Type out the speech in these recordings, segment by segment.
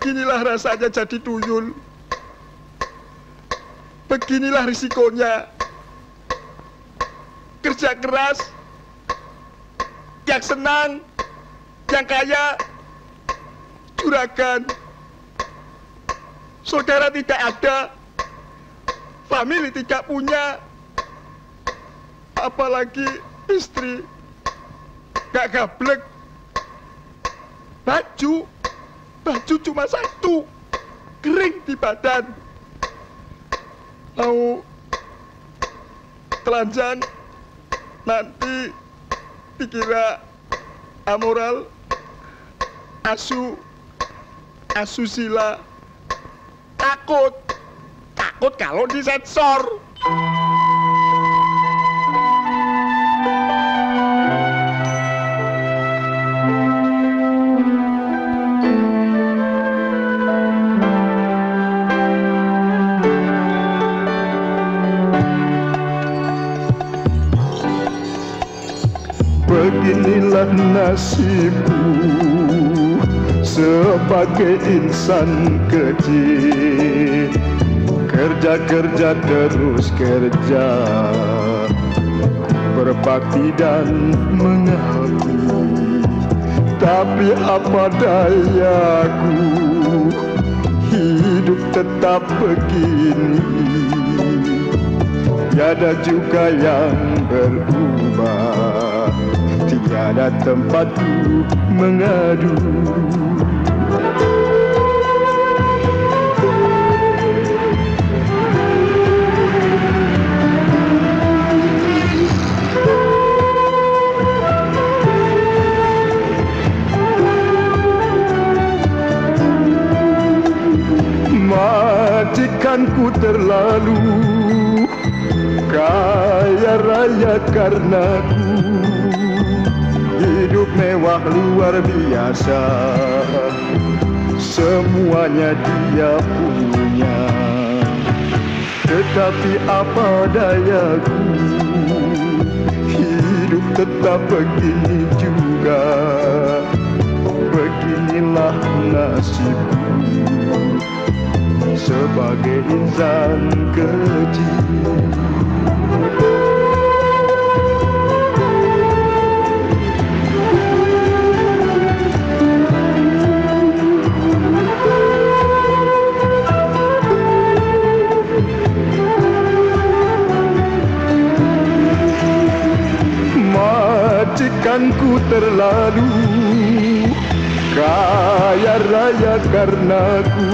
Beginilah rasanya jadi tuyul. Beginilah risikonya. Kerja keras, yang senang, yang kaya, juragan. Saudara tidak ada, famili tidak punya, apalagi istri gak gablek. Baju cuma satu, kering di badan. Mau telanjang nanti dikira amoral, asusila. Takut kalau disensor. Beginilah nasibku sebagai insan kecil. Kerja terus kerja, berbakti dan mengabdi. Tapi apa dayaku, hidup tetap begini. Tiada juga yang berubah, tiada tempatku mengadu. Majikanku terlalu kaya raya karenaku, hidup mewah luar biasa, semuanya dia punya. Tetapi apa dayaku, hidup tetap begini juga. Beginilah nasibku sebagai insan kecil. Majikanku terlalu kaya raya karenaku,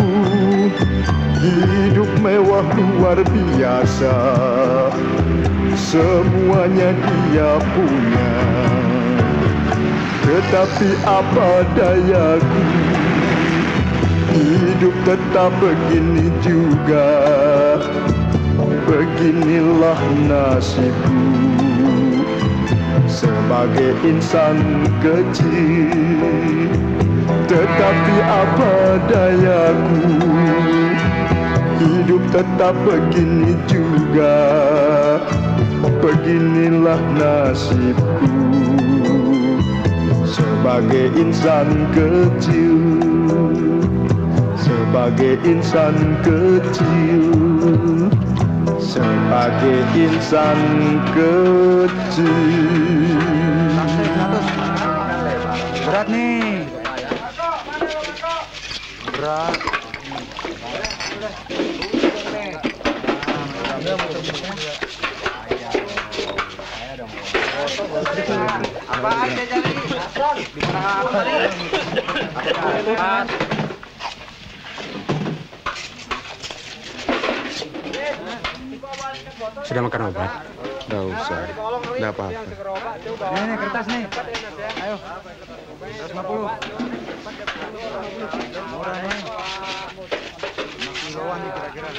hidup mewah luar biasa, semuanya dia punya. Tetapi apa dayaku, hidup tetap begini juga. Beginilah nasibku sebagai insan kecil. Tetapi apa dayaku, hidup tetap begini juga. Beginilah nasibku sebagai insan kecil. Sebagai insan kecil. Sebagai insan kecil. Berat nih. Berat. Apa aja jadi? Sudah makan obat? Nggak usah, nggak apa-apa. Nih, kertas nih. Ayo. 150. Murah nih. 5 kiloan nih kira-kira.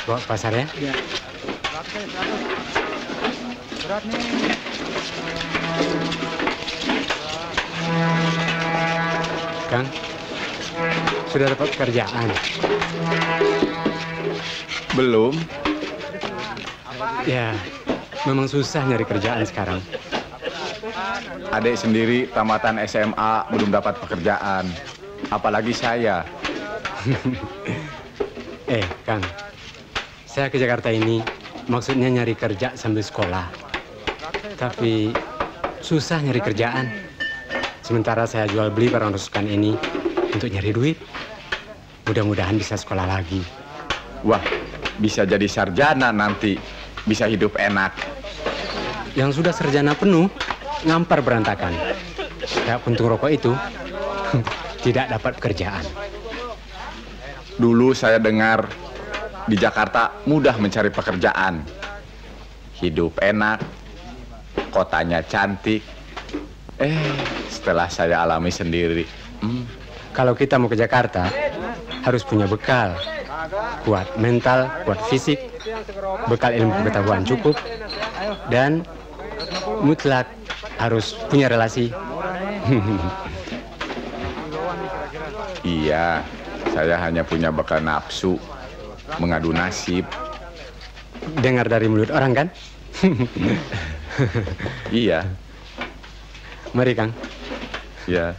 Bawa ke pasar ya? Iya. 100 aja, 100. Berat nih. Kang, sudah dapat pekerjaan? Belum. Ya, memang susah nyari kerjaan sekarang. Adik sendiri tamatan SMA belum dapat pekerjaan. Apalagi saya. Kang, saya ke Jakarta ini maksudnya nyari kerja sambil sekolah. Tapi susah nyari kerjaan. Sementara saya jual beli barang rusukan ini untuk nyari duit. Mudah-mudahan bisa sekolah lagi. Wah, bisa jadi sarjana nanti. Bisa hidup enak. Yang sudah sarjana penuh, ngampar berantakan. Kayak puntung rokok itu, tidak dapat pekerjaan. Dulu saya dengar di Jakarta mudah mencari pekerjaan. Hidup enak, kotanya cantik. Setelah saya alami sendiri. Kalau kita mau ke Jakarta, harus punya bekal. Kuat mental, kuat fisik, bekal ilmu pengetahuan cukup, dan mutlak harus punya relasi. Iya, saya hanya punya bekal nafsu, mengadu nasib. Dengar dari mulut orang kan? Iya. Mari Kang. Ya.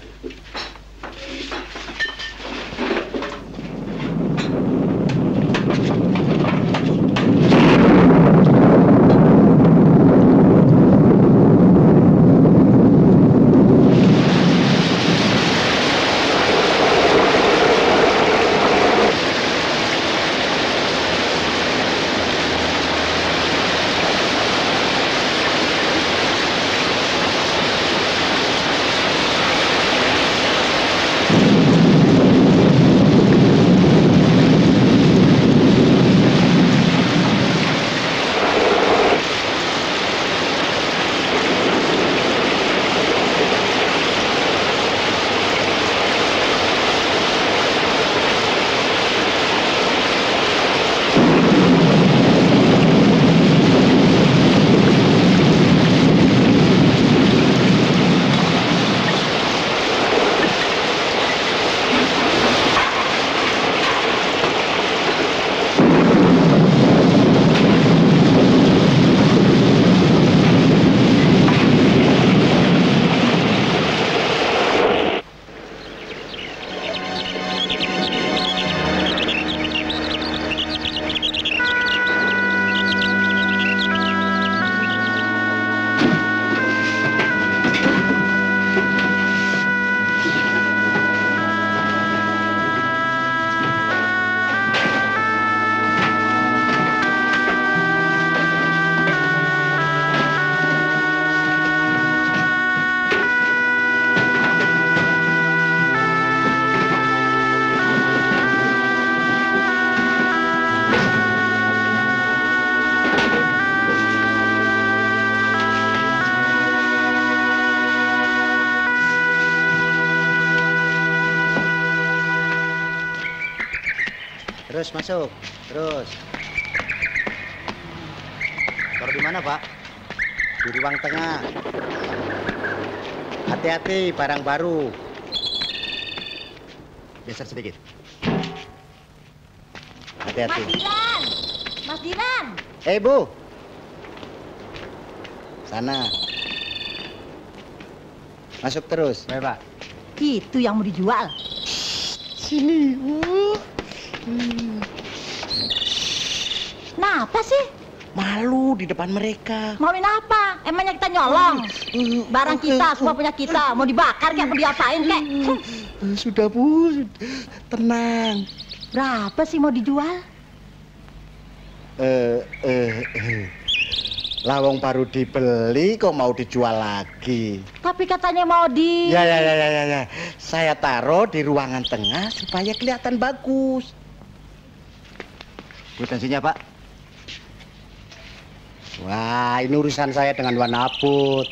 Terus masuk, terus. Taruh di mana, Pak? Di ruang tengah. Hati-hati, barang baru. Geser sedikit. Hati-hati. Mas Diran! Mas Diran! Bu. Sana. Masuk terus. Baik, Pak. Itu yang mau dijual. Sini, Bu. Kenapa sih? Malu di depan mereka. Mauin apa? Emangnya kita nyolong? Barang kita, semua punya kita. Mau dibakar kayak, mau diapain kayak? Sudah, Bu. Tenang. Berapa sih mau dijual? Lawang baru dibeli kok mau dijual lagi. Tapi katanya mau di... Ya. Saya taruh di ruangan tengah supaya kelihatan bagus. Kuitansinya, Pak. Wah, ini urusan saya dengan Wanaput.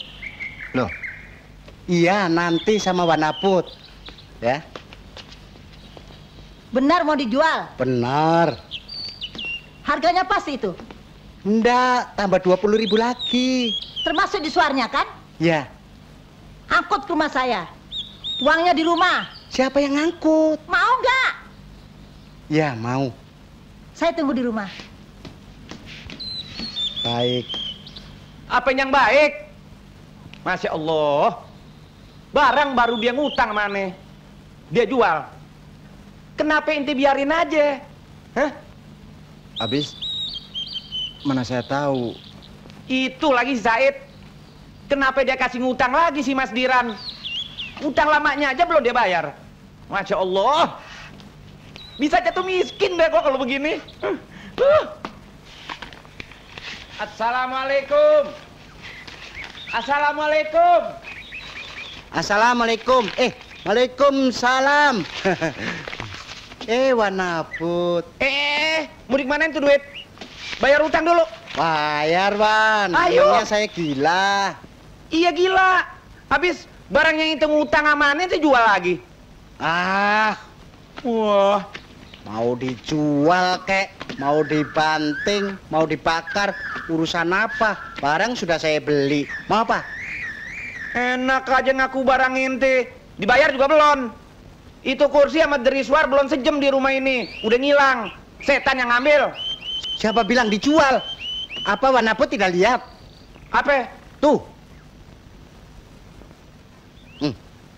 Loh, iya nanti sama Wanaput. Ya. Benar mau dijual? Benar. Harganya pasti itu? Enggak, tambah 20.000 lagi. Termasuk di suarnya kan? Ya. Angkut ke rumah saya. Uangnya di rumah. Siapa yang ngangkut? Mau nggak? Ya, mau. Saya tunggu di rumah. Baik. Apa yang baik? Masya Allah. Barang baru dia ngutang mana? dia jual. Kenapa ente biarin aja? Hah? Habis, mana saya tahu. Itu lagi si Said. Kenapa dia kasih ngutang lagi si Mas Diran? Utang lamanya aja belum dia bayar. Masya Allah. Bisa jatuh miskin deh kok kalau begini. Assalamualaikum. Assalamualaikum. Assalamualaikum. Waalaikumsalam. Wanaput. Mau dimanain tuh duit? Bayar utang dulu. Bayar, Wan. Ayo. Emangnya saya gila. Iya gila. Habis barang yang itu ngutang amannya itu jual lagi. Wah. Mau dijual kek, mau dibanting, mau dibakar, urusan apa? Barang sudah saya beli. Mau apa? Enak aja ngaku barang ente. Dibayar juga belum. Itu kursi sama deriswar belum sejam di rumah ini. Udah ngilang. Setan yang ngambil. Siapa bilang dijual? Apa Wanaput tidak lihat? Apa? Tuh.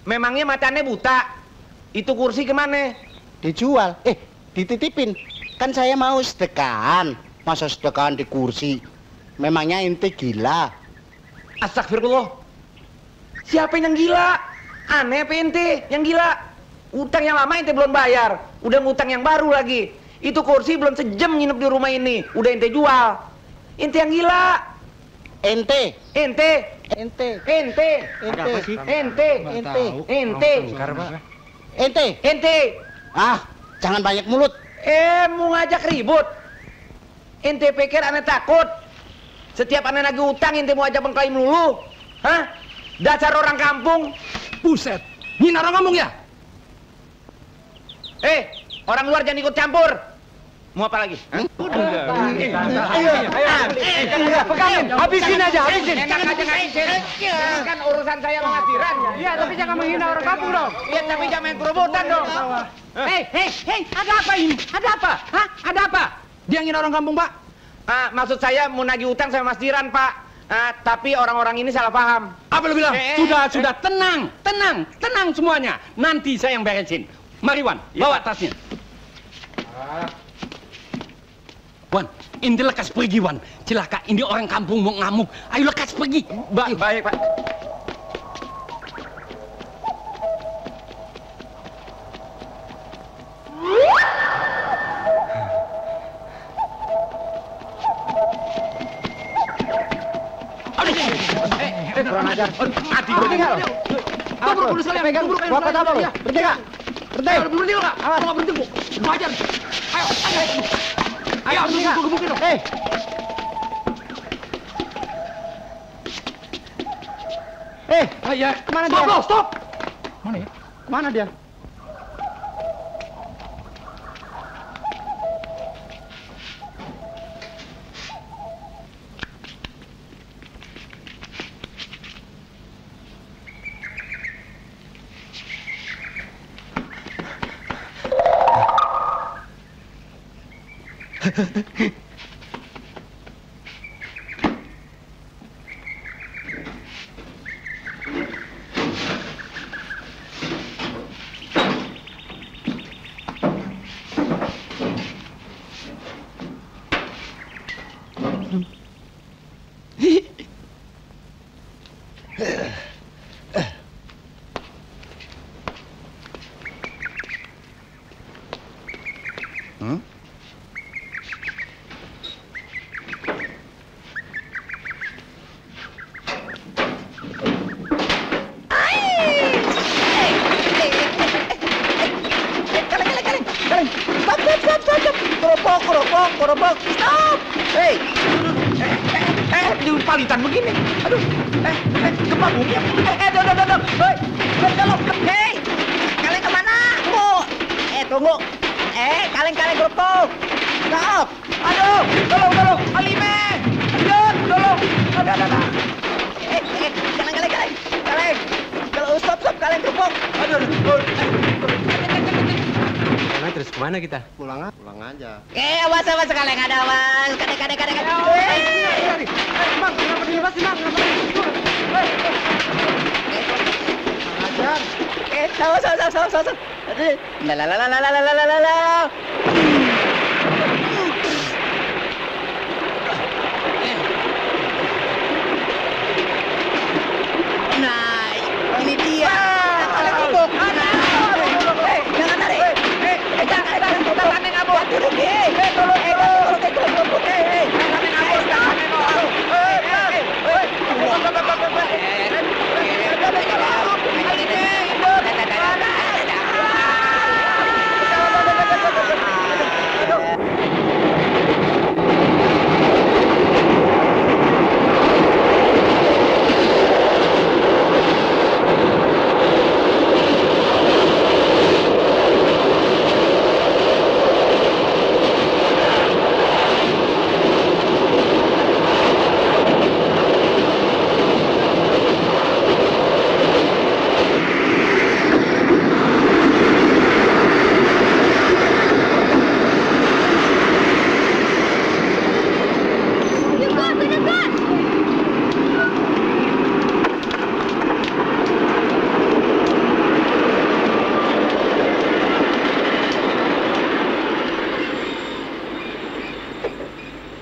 Memangnya matanya buta? Itu kursi kemana? Dijual. Dititipin. Kan saya mau sedekahan. Masa sedekahan di kursi? Memangnya ente gila? Astagfirullah. Siapa yang gila? Aneh apa ente yang gila? Utang yang lama ente belum bayar. Udah ngutang yang baru lagi. Itu kursi belum sejam nginep di rumah ini. Udah ente jual. Ente yang gila. Ente. Ente. Ente. Ente. Ente. Ente. Ente. Ente. Ente. Ente. Jangan banyak mulut. Mau ngajak ribut. Ente pikir aneh takut? Setiap aneh lagi utang ente mau ajak bengkai melulu? Hah? Dasar orang kampung. Buset, ini orang ngomong ya? Orang luar jangan ikut campur. Mau apa lagi? Pegangin, habisin aja, habisin. Enak aja ngabisin. Ini kan urusan saya sama Mas Diran. Iya, tapi jangan menghina orang kampung dong. Iya, tapi jangan main kerobotan dong. Hei, ada apa ini? Ada apa? Hah? Ada apa? Dia ngina orang kampung, Pak? Maksud saya mau nagih utang sama Mas Diran, Pak. Tapi orang-orang ini salah paham. Apa lu bilang? Sudah, tenang semuanya. Nanti saya yang beresin. Mari, Wan, bawa tasnya. Wan, ini lekas pergi, Wan. Celaka, ini orang kampung mau ngamuk. Ayo lekas pergi. Baik, Pak. Kurang ajar. Mati gue tinggal. Buru-buru sekalian. Pegang. Bapak apa lu? Berhenti nggak? Berhenti. Berhenti lo nggak? Mau berhenti gue. Gue ajar. Ayo, gebukin lo. Kemana dia? Stop. Mana ya? Kemana dia? Gerobak, stop! Di palitan begini. Aduh, gempa bumi. Dong. Hei, kalian kemana? Tunggu. Kalian gerobak. Stop! Aduh, tolong. Alime! Aduh, tolong. Ada. Kalian. Kalau stop, kalian gerobak. Aduh. Terus kemana kita? Pulang aja. Awas kalian ada awas. Kadek. Bang, kenapa dibahas sih, Bang? Ajar. Nah, ini dia. Jangan tarik.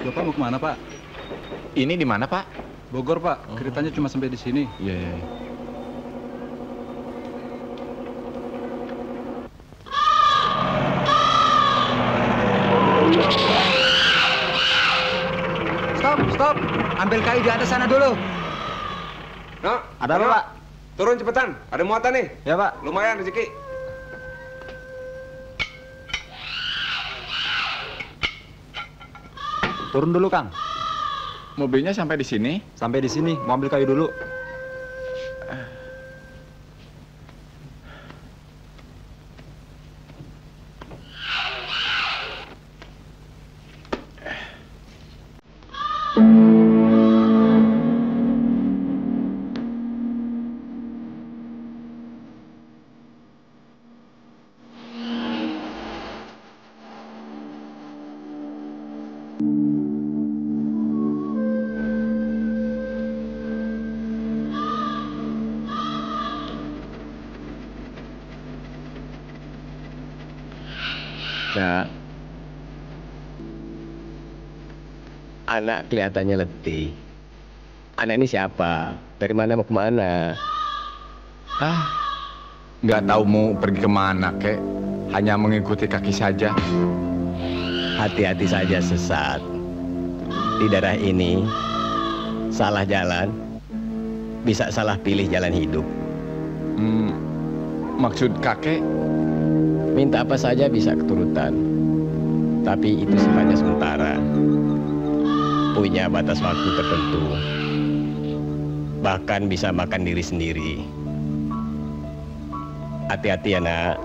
Bapak mau kemana, Pak? Ini di mana, Pak? Bogor, Pak. Keretanya cuma sampai di sini. Iya, iya. Stop. Ambil kayu di atas sana dulu. No, Ada apa, Pak? Turun cepetan, ada muatan nih. Ya, Pak. Lumayan rezeki. Turun dulu, Kang. Mobilnya sampai di sini? Sampai di sini, mau ambil kayu dulu. Nak, anak kelihatannya letih. Anak ini siapa? Dari mana mau kemana? Nggak tahu mau pergi kemana, kek. Hanya mengikuti kaki saja. Hati-hati saja sesat. Di daerah ini, salah jalan, bisa salah pilih jalan hidup. Maksud kakek? Minta apa saja bisa keturutan. Tapi itu sifatnya sementara. Punya batas waktu tertentu. Bahkan bisa makan diri sendiri. Hati-hati ya, Nak.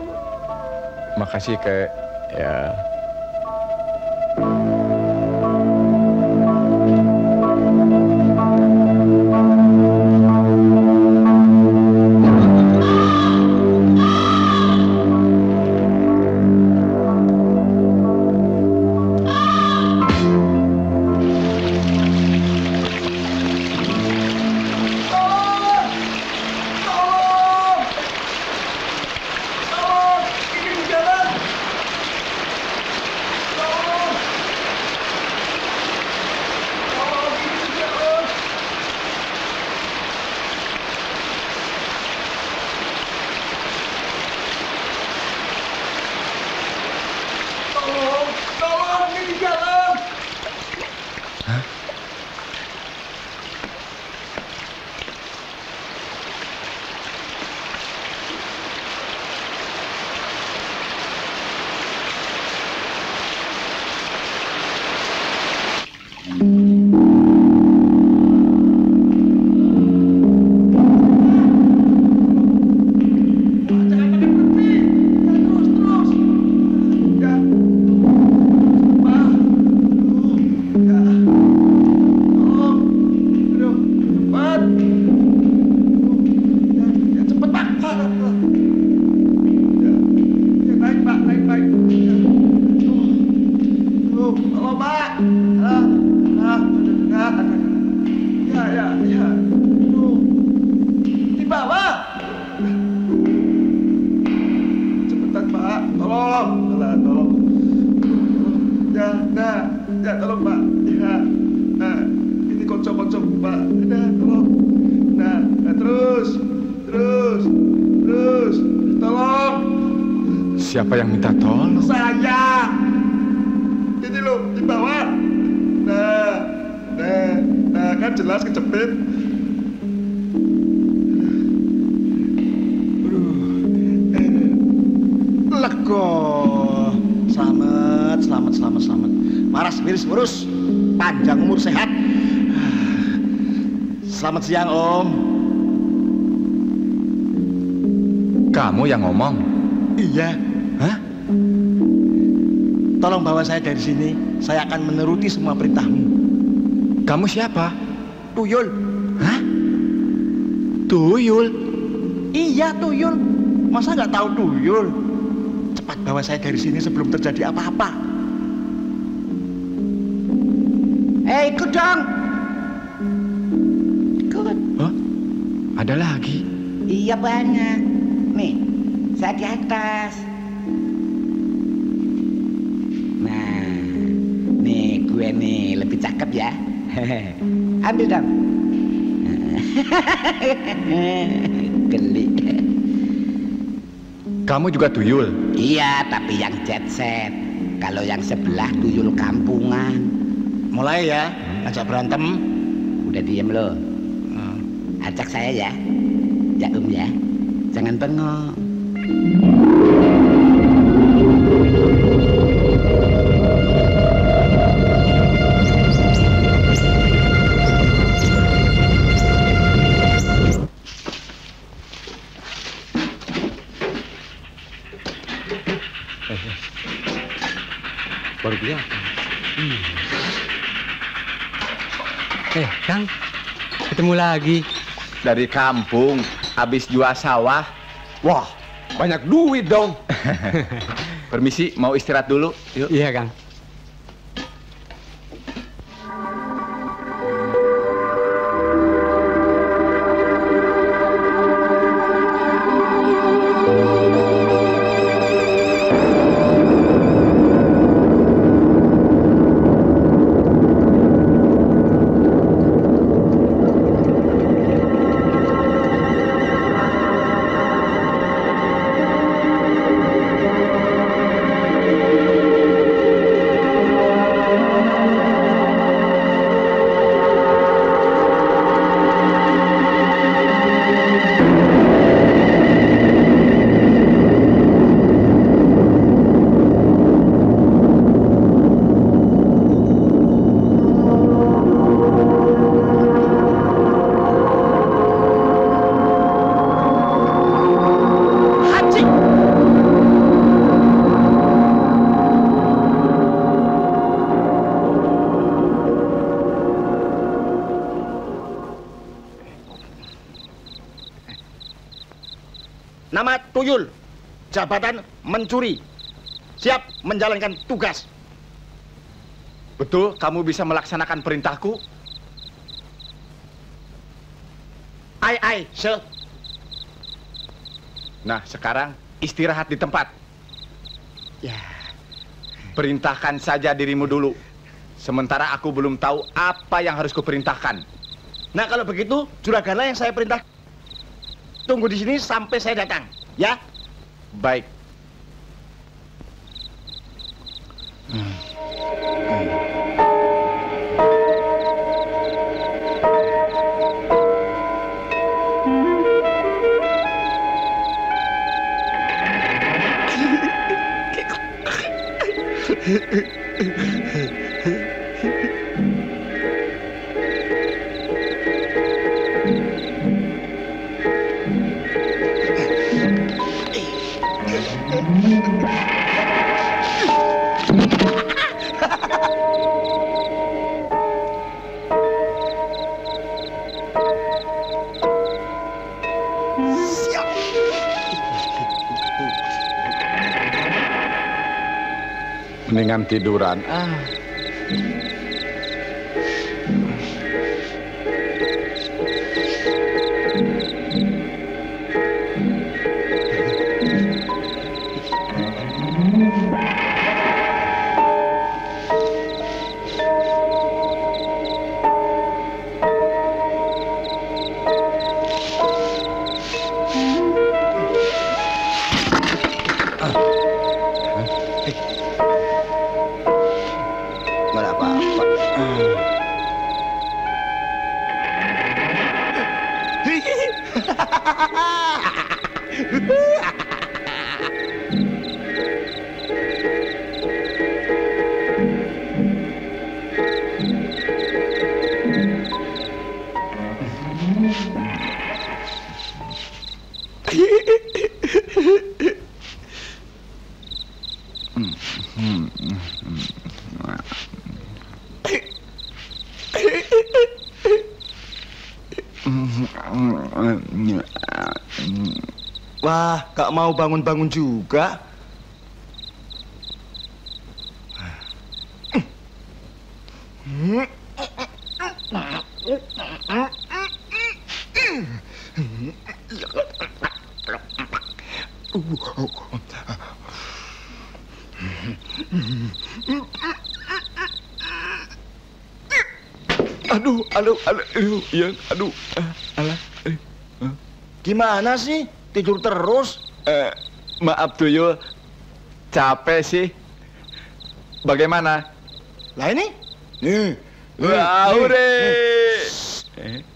Makasih, kek. Ya. Tolong, tolong. Ya, ya tolong Pak. Ya, nah, ini kocok-kocok Pak. Nah, tolong. Nah, terus, tolong. Siapa yang minta tolong? Saya. Ini loh, di bawah. Nah, kan jelas kejepit. Lego. Selamat. Waras, miris, lurus. Panjang umur, sehat. Selamat siang, Om. Kamu yang ngomong? Iya. Hah? Tolong bawa saya dari sini. Saya akan menuruti semua perintahmu. Kamu siapa? Tuyul. Hah? Tuyul? Iya, Tuyul. Masa nggak tahu Tuyul? Cepat bawa saya dari sini sebelum terjadi apa-apa. Ikut dong. Ikut. Oh, ada lagi? Iya, banyak. Nih, saya di atas. Nah, nih gue nih lebih cakep ya. Ambil dong. Geli. Kamu juga tuyul? Iya, tapi yang jet set. Kalau yang sebelah tuyul kampungan. Mulai ya, ajak berantem. Udah diem lo. Ajak saya ya. Ya ya. Jangan bengong. Baru kelihatan. Kang, ketemu lagi. Dari kampung, habis jual sawah. Wah, banyak duit dong. Permisi, mau istirahat dulu? Yuk. Iya, Kang. Nama Tuyul, jabatan mencuri. Siap menjalankan tugas. Betul, kamu bisa melaksanakan perintahku? Ai, sir. Nah, sekarang istirahat di tempat. Ya. Perintahkan saja dirimu dulu. Sementara aku belum tahu apa yang harus kuperintahkan. Nah, kalau begitu, juraganlah yang saya perintah. Tunggu di sini sampai saya datang, ya? Baik. Mendingan tiduran. Wah, gak mau bangun-bangun juga. Aduh, Ian, aduh, alah. Gimana sih? Tidur terus? Maaf Tuyul, capek sih. Bagaimana? Lah ini? Nih. Wah, ure.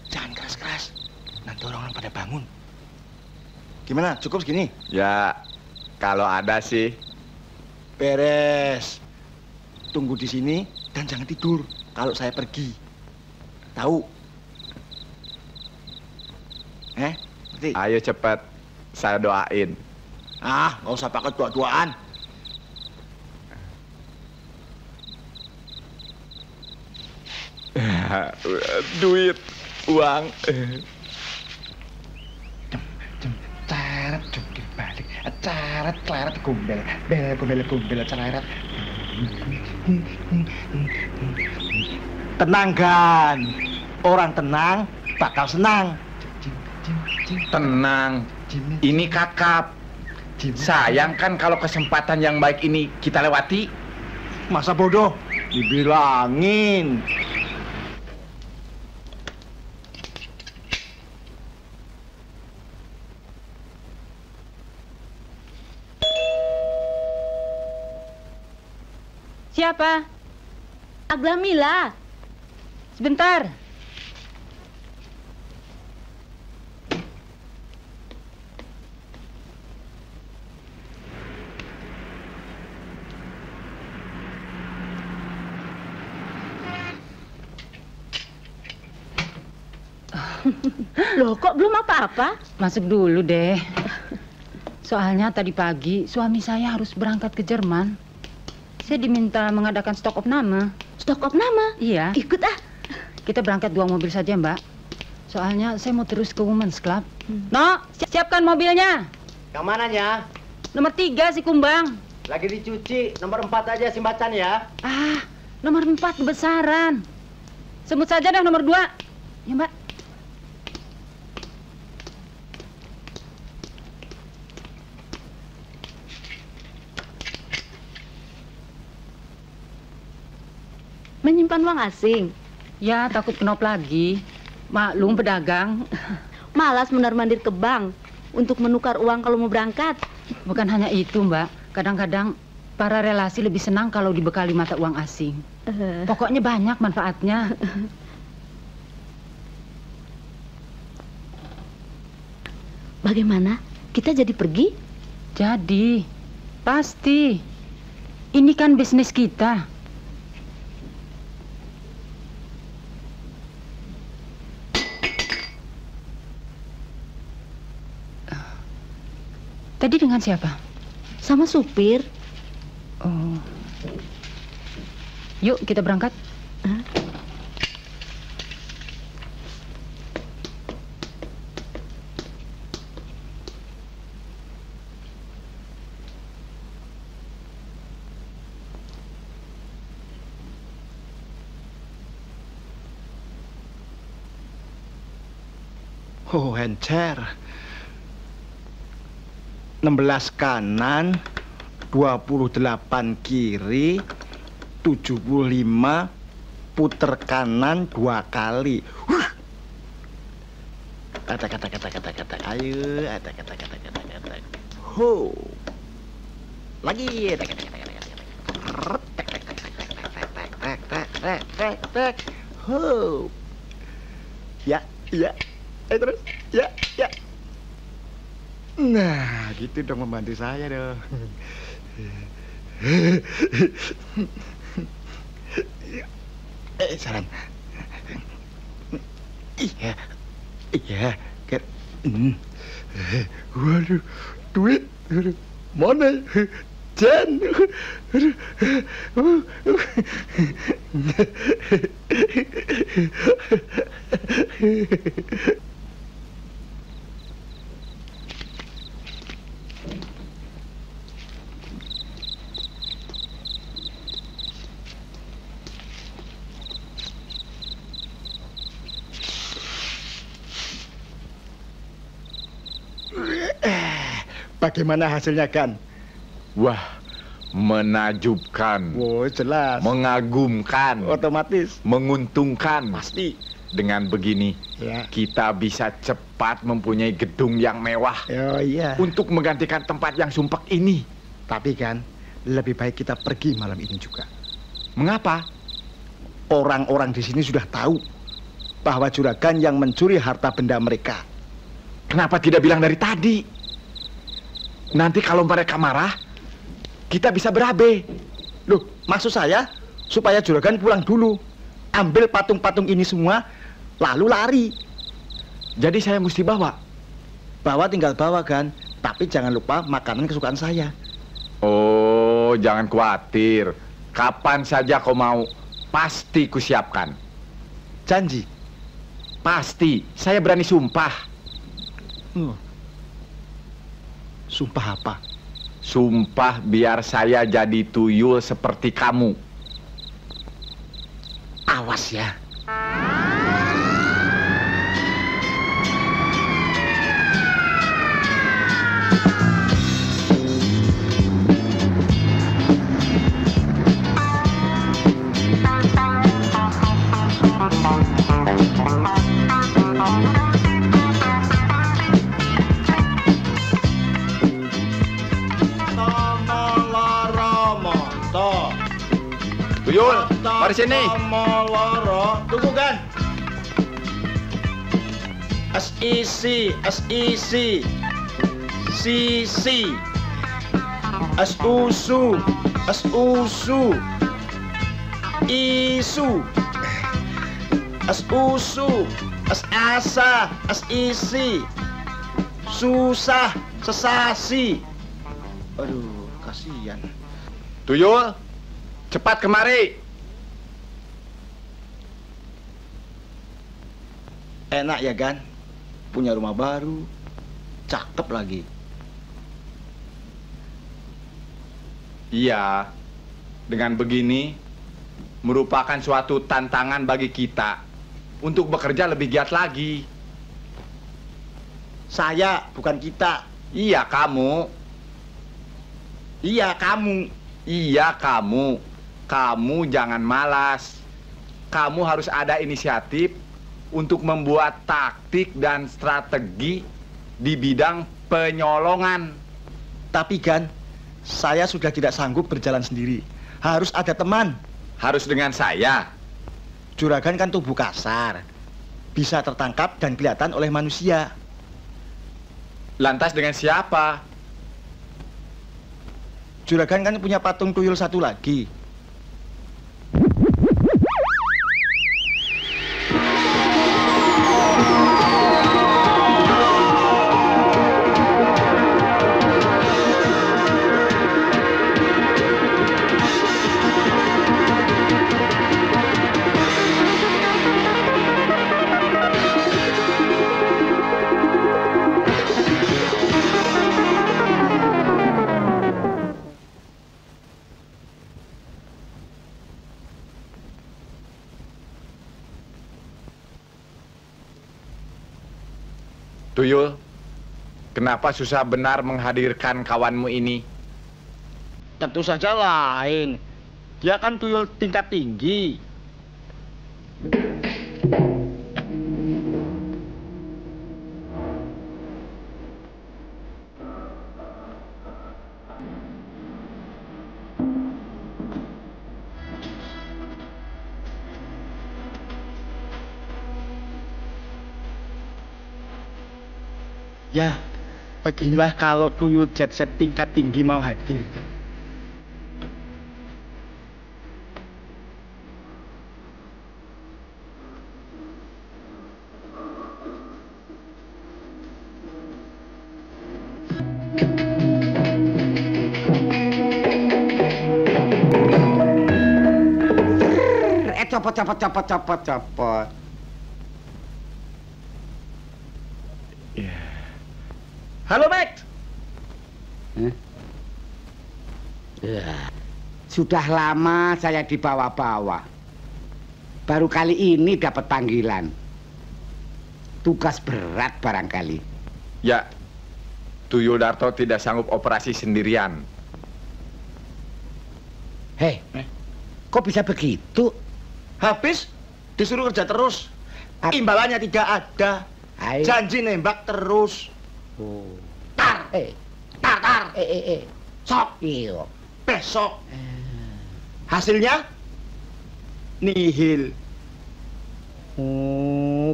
Jangan keras-keras. Nanti orang pada bangun. Gimana? Cukup segini? Ya, kalau ada sih. Beres. Tunggu di sini dan jangan tidur kalau saya pergi. Tahu? Ngerti? Ayo cepat, saya doain. Ah, nggak usah pakai doa-doaan. Duit, uang. Ceret, jungkir balik. Ceret, ceret, gombel. Gombel, ceret. Tenang, Gan. Orang tenang bakal senang. Tenang, ini kakap. Sayang kan kalau kesempatan yang baik ini kita lewati. Masa bodoh? Dibilangin. Siapa? Aglamila. Sebentar. Loh, kok belum apa-apa? Masuk dulu deh. Soalnya tadi pagi suami saya harus berangkat ke Jerman. Saya diminta mengadakan stok opname. Stok opname? Iya. Ikut ah. Kita berangkat 2 mobil saja, Mbak. Soalnya saya mau terus ke Women's Club. No, siapkan mobilnya. Yang mananya? Nomor 3 si Kumbang. Lagi dicuci. Nomor 4 aja si Macan ya. Ah, nomor 4 kebesaran. Sebut saja dah nomor 2. Ya, Mbak. Menyimpan uang asing? Ya, takut kenop lagi. Maklum pedagang. Malas mondar-mandir ke bank untuk menukar uang kalau mau berangkat. Bukan hanya itu, Mbak. Kadang-kadang para relasi lebih senang kalau dibekali mata uang asing. Pokoknya banyak manfaatnya. Bagaimana? Kita jadi pergi? Jadi, pasti. Ini kan bisnis kita. Tadi dengan siapa? Sama supir. Oh. Yuk, kita berangkat. Oh, encer. 16 kanan, 28 kiri, 75 puter kanan 2 kali. Kata. Ayo, kata. Ho. Lagi. Ho. Ya. Terus. Ya. Nah, gitu dong membantu saya dong. Saran. Iya. Iya. Waduh, duit. Mana? Jan. Bagaimana hasilnya, Gan? Wah, menakjubkan. Oh, jelas. Mengagumkan. Otomatis. Menguntungkan. Pasti. Dengan begini, ya, kita bisa cepat mempunyai gedung yang mewah. Oh iya. Untuk menggantikan tempat yang sumpek ini. Tapi kan, lebih baik kita pergi malam ini juga. Mengapa? Orang-orang di sini sudah tahu bahwa juragan yang mencuri harta benda mereka. Kenapa tidak bilang dari tadi? Nanti kalau mereka marah, kita bisa berabe. Loh, maksud saya supaya juragan pulang dulu, ambil patung-patung ini semua, lalu lari. Jadi saya mesti bawa? Bawa tinggal bawa, Gan. Tapi jangan lupa makanan kesukaan saya. Oh, jangan khawatir. Kapan saja kau mau, pasti kusiapkan. Janji? Pasti, saya berani sumpah. Sumpah apa? Sumpah biar saya jadi tuyul seperti kamu. Awas ya. Tuyul, mari sini. Tunggu, Gan. SEC, SEC, CC, SUSU, SUSU, ISU, SUSU, SASA, SEC, susah, sesasi. Aduh, kasihan. Tuyul, cepat kemari. Enak ya, Gan? Punya rumah baru, cakep lagi. Iya, dengan begini merupakan suatu tantangan bagi kita untuk bekerja lebih giat lagi. Saya, bukan kita. Iya, kamu. Iya, kamu. Iya, kamu. Kamu jangan malas. Kamu harus ada inisiatif untuk membuat taktik dan strategi di bidang penyolongan. Tapi, Gan, saya sudah tidak sanggup berjalan sendiri. Harus ada teman. Harus dengan saya. Juragan kan tubuh kasar. Bisa tertangkap dan kelihatan oleh manusia. Lantas dengan siapa? Juragan kan punya patung tuyul satu lagi. Tuyul, kenapa susah benar menghadirkan kawanmu ini? Tentu saja lain. Dia kan tuyul tingkat tinggi. Ya, Beginilah kalau tuyul jet set tingkat tinggi mau hadir. Copot. Halo, Max. Sudah lama saya dibawa-bawa. Baru kali ini dapat panggilan. Tugas berat barangkali. Ya, Tuyul Darto tidak sanggup operasi sendirian. Hei, kok bisa begitu? Habis disuruh kerja terus. Imbalannya tidak ada. Janji nembak terus. Tar. Sok. Iyo. Besok. Hasilnya nihil.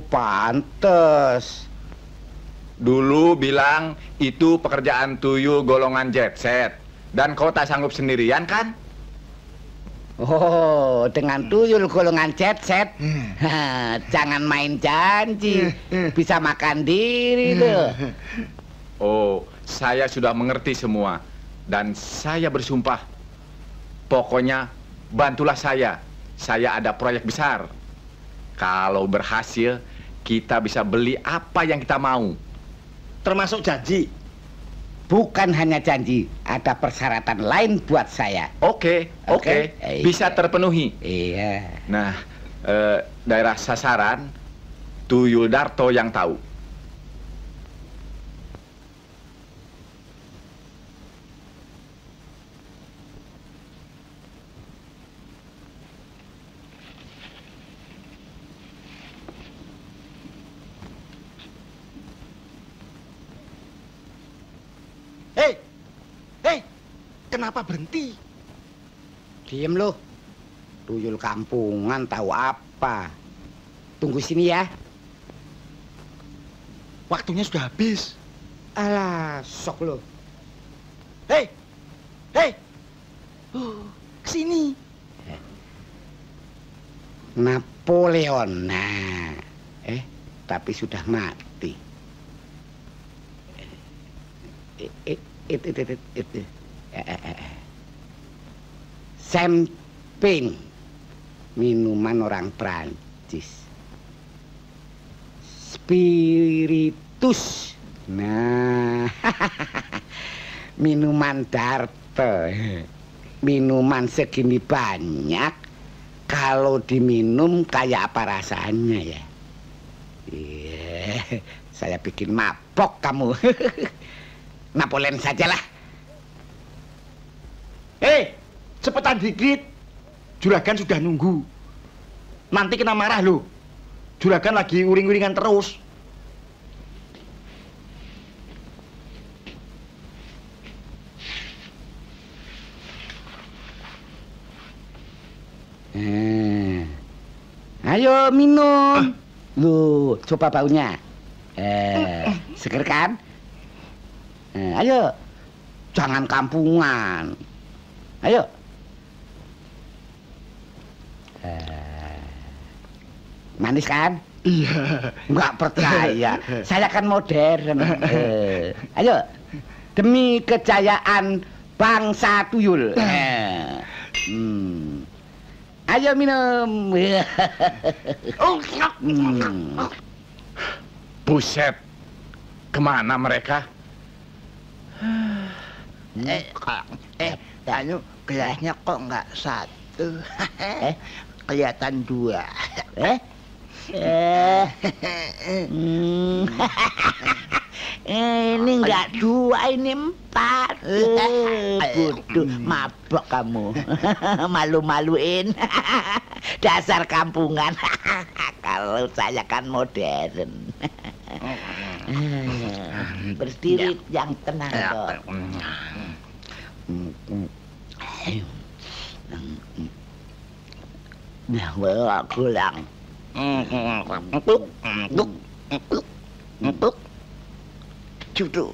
Pantes. Dulu bilang itu pekerjaan Tuyul golongan jet set. Dan kau tak sanggup sendirian kan? Oh, dengan tuyul golongan jet set. Jangan main janji. Bisa makan diri loh. Oh, saya sudah mengerti semua. Dan saya bersumpah, pokoknya bantulah saya. Saya ada proyek besar. Kalau berhasil, kita bisa beli apa yang kita mau. Termasuk janji. Bukan hanya janji, ada persyaratan lain buat saya. Oke. Bisa terpenuhi. Iya. Nah, daerah sasaran, Tuyul Darto yang tahu. Hei, kenapa berhenti? Diem lo. Tuyul kampungan tahu apa. Tunggu sini ya. Waktunya sudah habis. Alah, sok lo. Hei, kesini. Napoleon. Nah, tapi sudah mati. Itu. Champagne, minuman orang Prancis. Spiritus, nah, minuman Darto. Minuman segini banyak, kalau diminum kayak apa rasanya ya? Iya, saya bikin mabok kamu. Napoleon sajalah. Cepetan dikit. Juragan sudah nunggu. Nanti kena marah loh. Juragan lagi uring-uringan terus. Ayo minum. Loh, coba baunya. Seger kan? Ayo, jangan kampungan. Ayo. Manis kan? Iya. Nggak percaya. Saya kan modern. Ayo, demi kejayaan bangsa Tuyul. Ayo minum. Buset, kemana mereka? Gelasnya kok nggak satu, kelihatan dua. Ini nggak dua, ini 4. Bodoh, mabok kamu. Malu-maluin. Dasar kampungan. Kalau saya kan modern. Berdiri yang tenang dong. Nah, aku lang. Empuk. Cudu.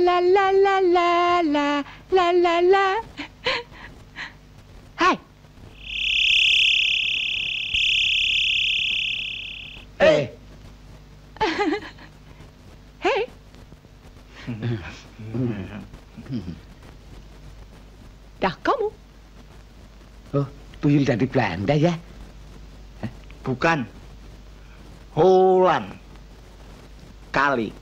la la la la la la la la. Hai. Hei. Dah kamu. Oh, tuyul dari Belanda ya? Bukan. Holland. Kali.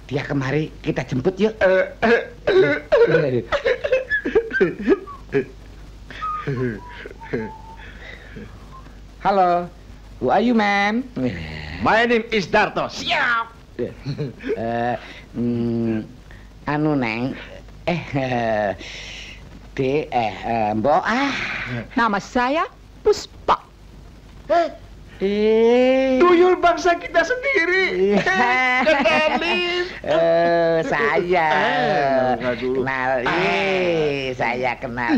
Dia kemari, kita jemput yuk. Halo, who are you, ma'am? My name is Darto. Siap. Anu Neng, Mbok Nama saya Puspa. Tuyul bangsa kita sendiri. Kenalin. Saya kenal. Saya kenal.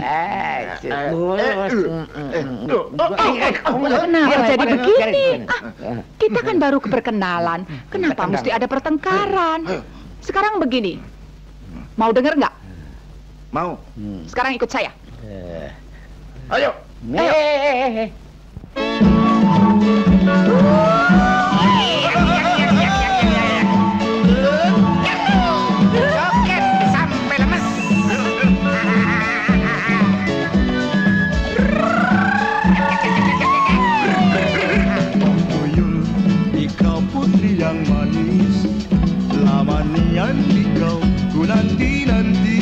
Kenapa jadi begini? Kita kan baru keperkenalan. Kenapa mesti ada pertengkaran? Sekarang begini. Mau denger nggak? Mau. Sekarang ikut saya. Ayo. Ayo. Joget sampai lemes. Tuyul di kau putri yang manis, lama nian di kau ku nanti-nanti.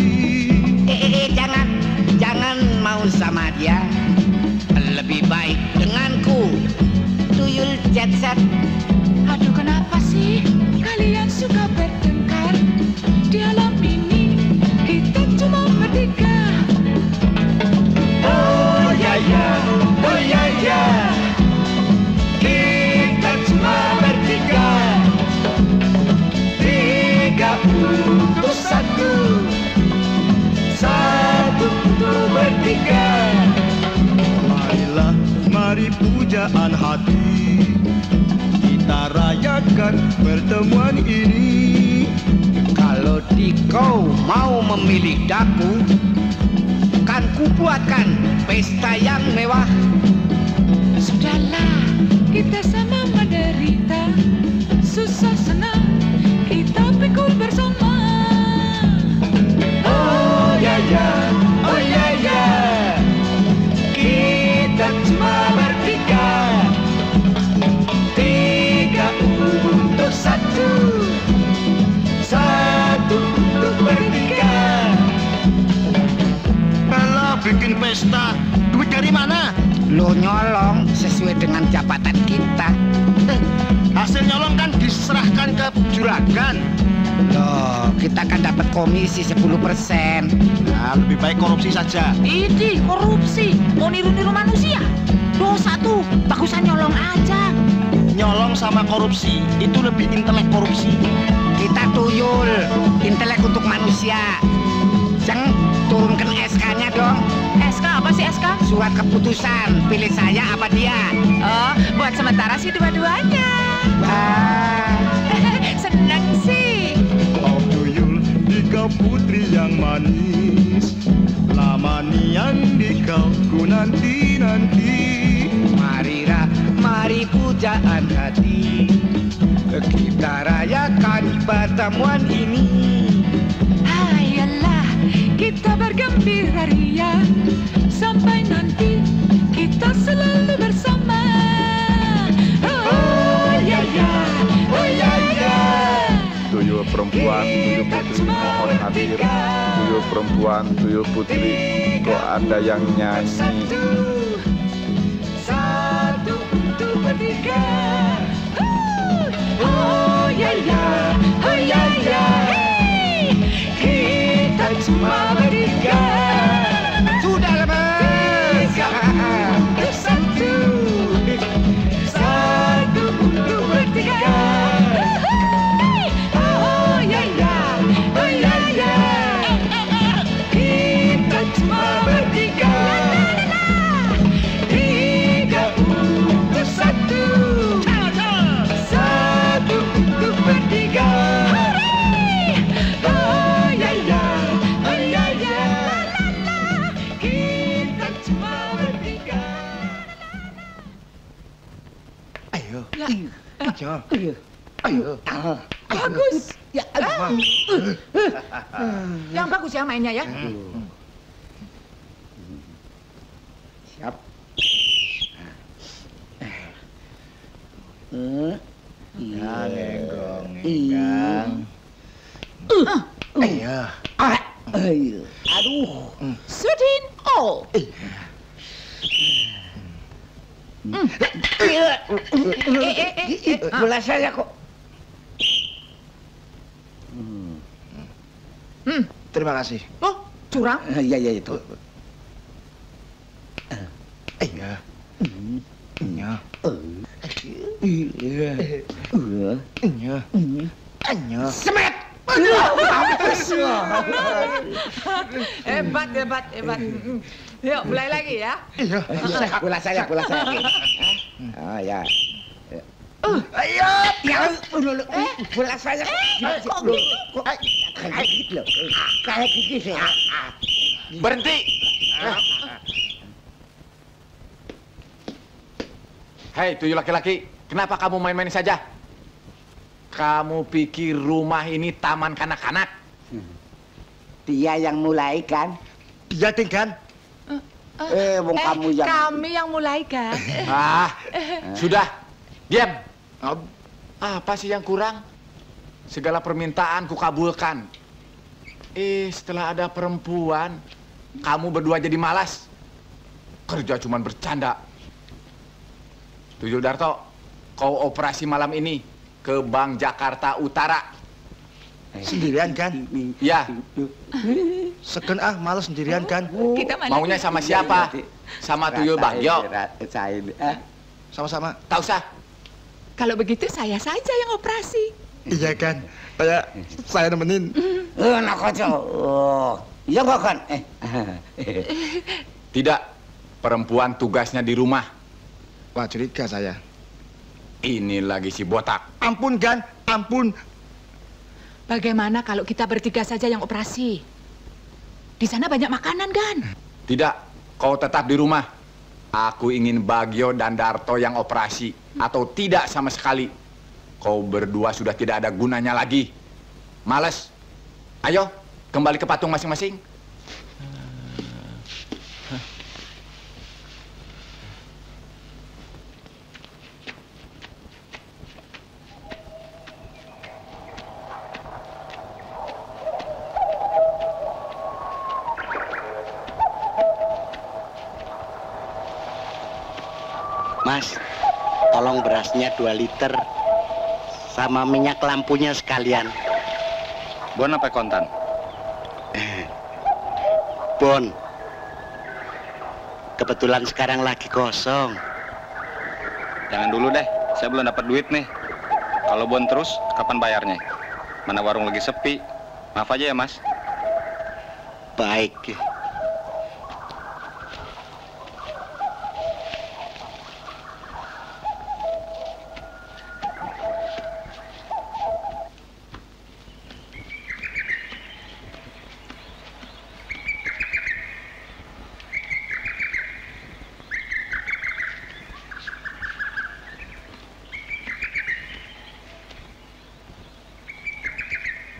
Jangan mau sama dia. Lebih baik denganku. Tuyul jet set. Aduh, kenapa sih kalian suka bertengkar? Di alam ini kita cuma bertiga. Oh ya ya, oh ya ya, kita cuma bertiga. Tiga untuk satu, satu untuk bertiga. Marilah, mari pujaan hati, kita rayakan pertemuan ini. Kalau Dikau mau memilih daku, kan kubuatkan pesta yang mewah. Sudahlah, kita sama menderita, susah senang kita pikul bersama. Oh ya ya, oh ya ya, kita cuma bertiga. Tiga untuk satu, satu untuk bertiga. Kalau bikin pesta, duit dari mana? Lo nyolong sesuai dengan jabatan kita. Hasil nyolong kan diserahkan ke juragan. Loh, kita kan dapat komisi 10%. Nah, lebih baik korupsi saja. Ini korupsi, mau niru-niru manusia. Dosa tuh, bagusan nyolong aja. Nyolong sama korupsi, itu lebih intelek korupsi. Kita tuyul, intelek untuk manusia. Jeng, turunkan SK-nya dong. SK apa sih SK? Surat keputusan, pilih saya apa dia. Oh, buat sementara sih dua-duanya. Senang sih. Oh tuyul di kau putri yang manis, lama nian di kau ku nanti-nanti. Mari pujaan hati, kita rayakan pertemuan ini. Ayolah, kita bergembira ria, sampai nanti kita selalu bersama. Oh ya ya, oh ya ya. Tuyul perempuan, tuyul putri mohon hadir. Tuyul perempuan, tuyul putri, kok ada yang nyanyi? Satu untuk bertiga. Oh ya ya, oh ya ya. Kita cuma bertiga. Sudah lemes. Satu, satu untuk bertiga. Oh ya ya, oh ya ya. Kita cuma bertiga. Ayo. Ayo. Bagus. Ya, Yang bagus ya mainnya ya. Siap. Ya, nenggong, nenggang. Ayo. Ayo. Aduh. Sudin all. Bola saya kok. Terima kasih. Oh, curang. Iya, iya itu. Iya. Iya. Iya. Iya. Semet. Hebat. Yuk, mulai lagi ya. Iya. Bola saya. Oh ya. Ayo. Ya, bola saya. Kok gitu? Kayak gitu loh. Kayak gitu ya. Berhenti. Hei, tuyul laki-laki, kenapa kamu main-main saja? Kamu pikir rumah ini taman kanak-kanak? Dia yang mulai kan? Dia kan? Wong kamu yang... Kami yang mulai kan? Sudah, diam. Apa sih yang kurang? Segala permintaan kukabulkan. Setelah ada perempuan, kamu berdua jadi malas. Kerja cuman bercanda. Tuyul Darto, kau operasi malam ini ke Bank Jakarta Utara. Sendirian kan? Ya. Segen malas sendirian kan? Kita maunya sama siapa? Sama Tuyul Bagio? Sama-sama. Tak usah. Kalau begitu saya saja yang operasi. Iya kan? Saya nemenin. Nak kocok. Iya kok kan? Tidak. Perempuan tugasnya di rumah. Wah, curiga saya. Ini lagi si botak. Ampun, Gan. Ampun. Bagaimana kalau kita bertiga saja yang operasi? Di sana banyak makanan, Gan. Tidak. Kau tetap di rumah. Aku ingin Bagio dan Darto yang operasi. Atau tidak sama sekali. Kau berdua sudah tidak ada gunanya lagi. Males. Ayo, kembali ke patung masing-masing. Mas, tolong berasnya 2 liter sama minyak lampunya sekalian. Bon apa kontan? Bon. Kebetulan sekarang lagi kosong. Jangan dulu deh, saya belum dapat duit nih. Kalau bon terus, kapan bayarnya? Mana warung lagi sepi. Maaf aja ya, Mas. Baik.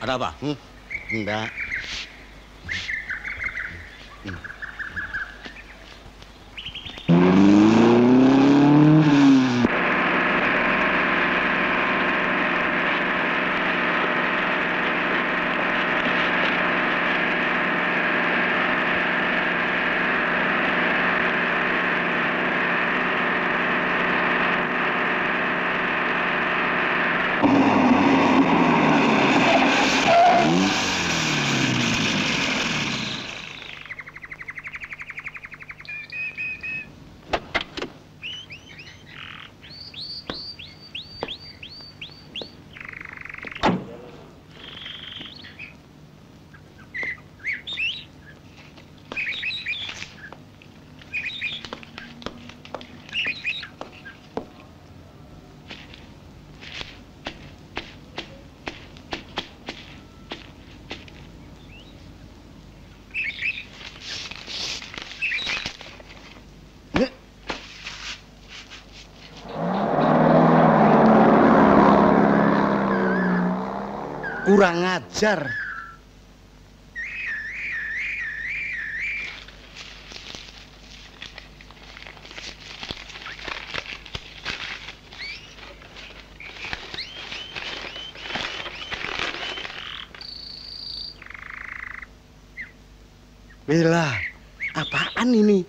Ada apa? Enggak. Kurang ajar. Bella, apaan ini?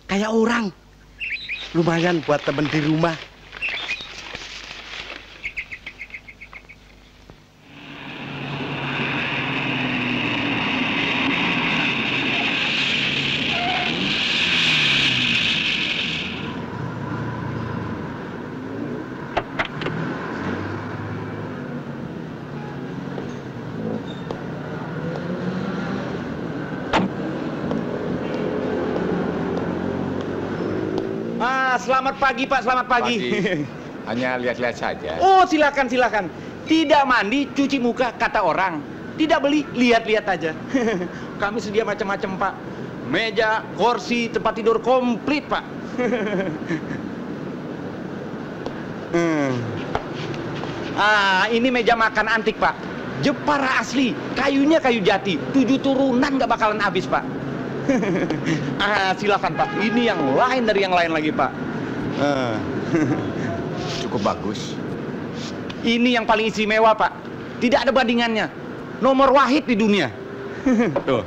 Kayak orang. Lumayan buat temen di rumah. Selamat pagi Pak, selamat pagi. Hanya lihat-lihat saja. Oh silakan silakan. Tidak mandi, cuci muka kata orang. Tidak beli, lihat-lihat aja. Kami sedia macam-macam Pak. Meja, kursi, tempat tidur komplit Pak. Ini meja makan antik Pak. Jepara asli, kayunya kayu jati. 7 turunan nggak bakalan habis Pak. Silakan Pak. Ini yang lain dari yang lain lagi Pak. Cukup bagus. Ini yang paling istimewa Pak. Tidak ada bandingannya. Nomor wahid di dunia. Tuh.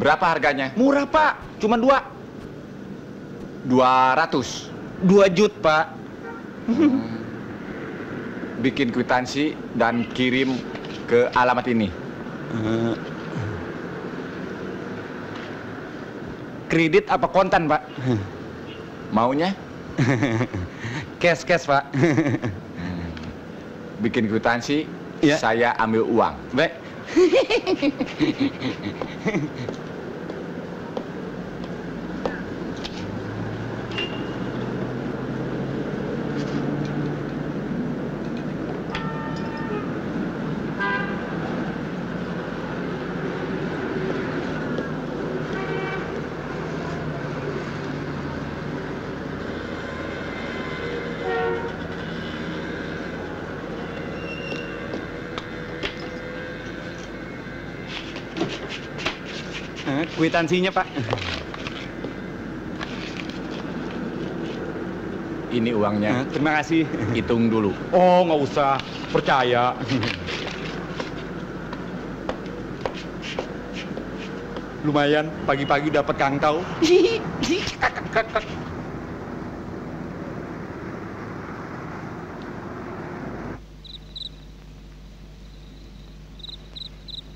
Berapa harganya? Murah Pak. Cuma 200. 2 juta Pak. Bikin kwitansi dan kirim ke alamat ini. Kredit apa kontan Pak? Maunya? Cash Pak. Bikin kwitansi, ya. Saya ambil uang. Baik. Kwitansinya Pak. Ini uangnya. Terima kasih. Hitung dulu. Oh nggak usah, percaya. Lumayan, pagi-pagi dapat kangkau.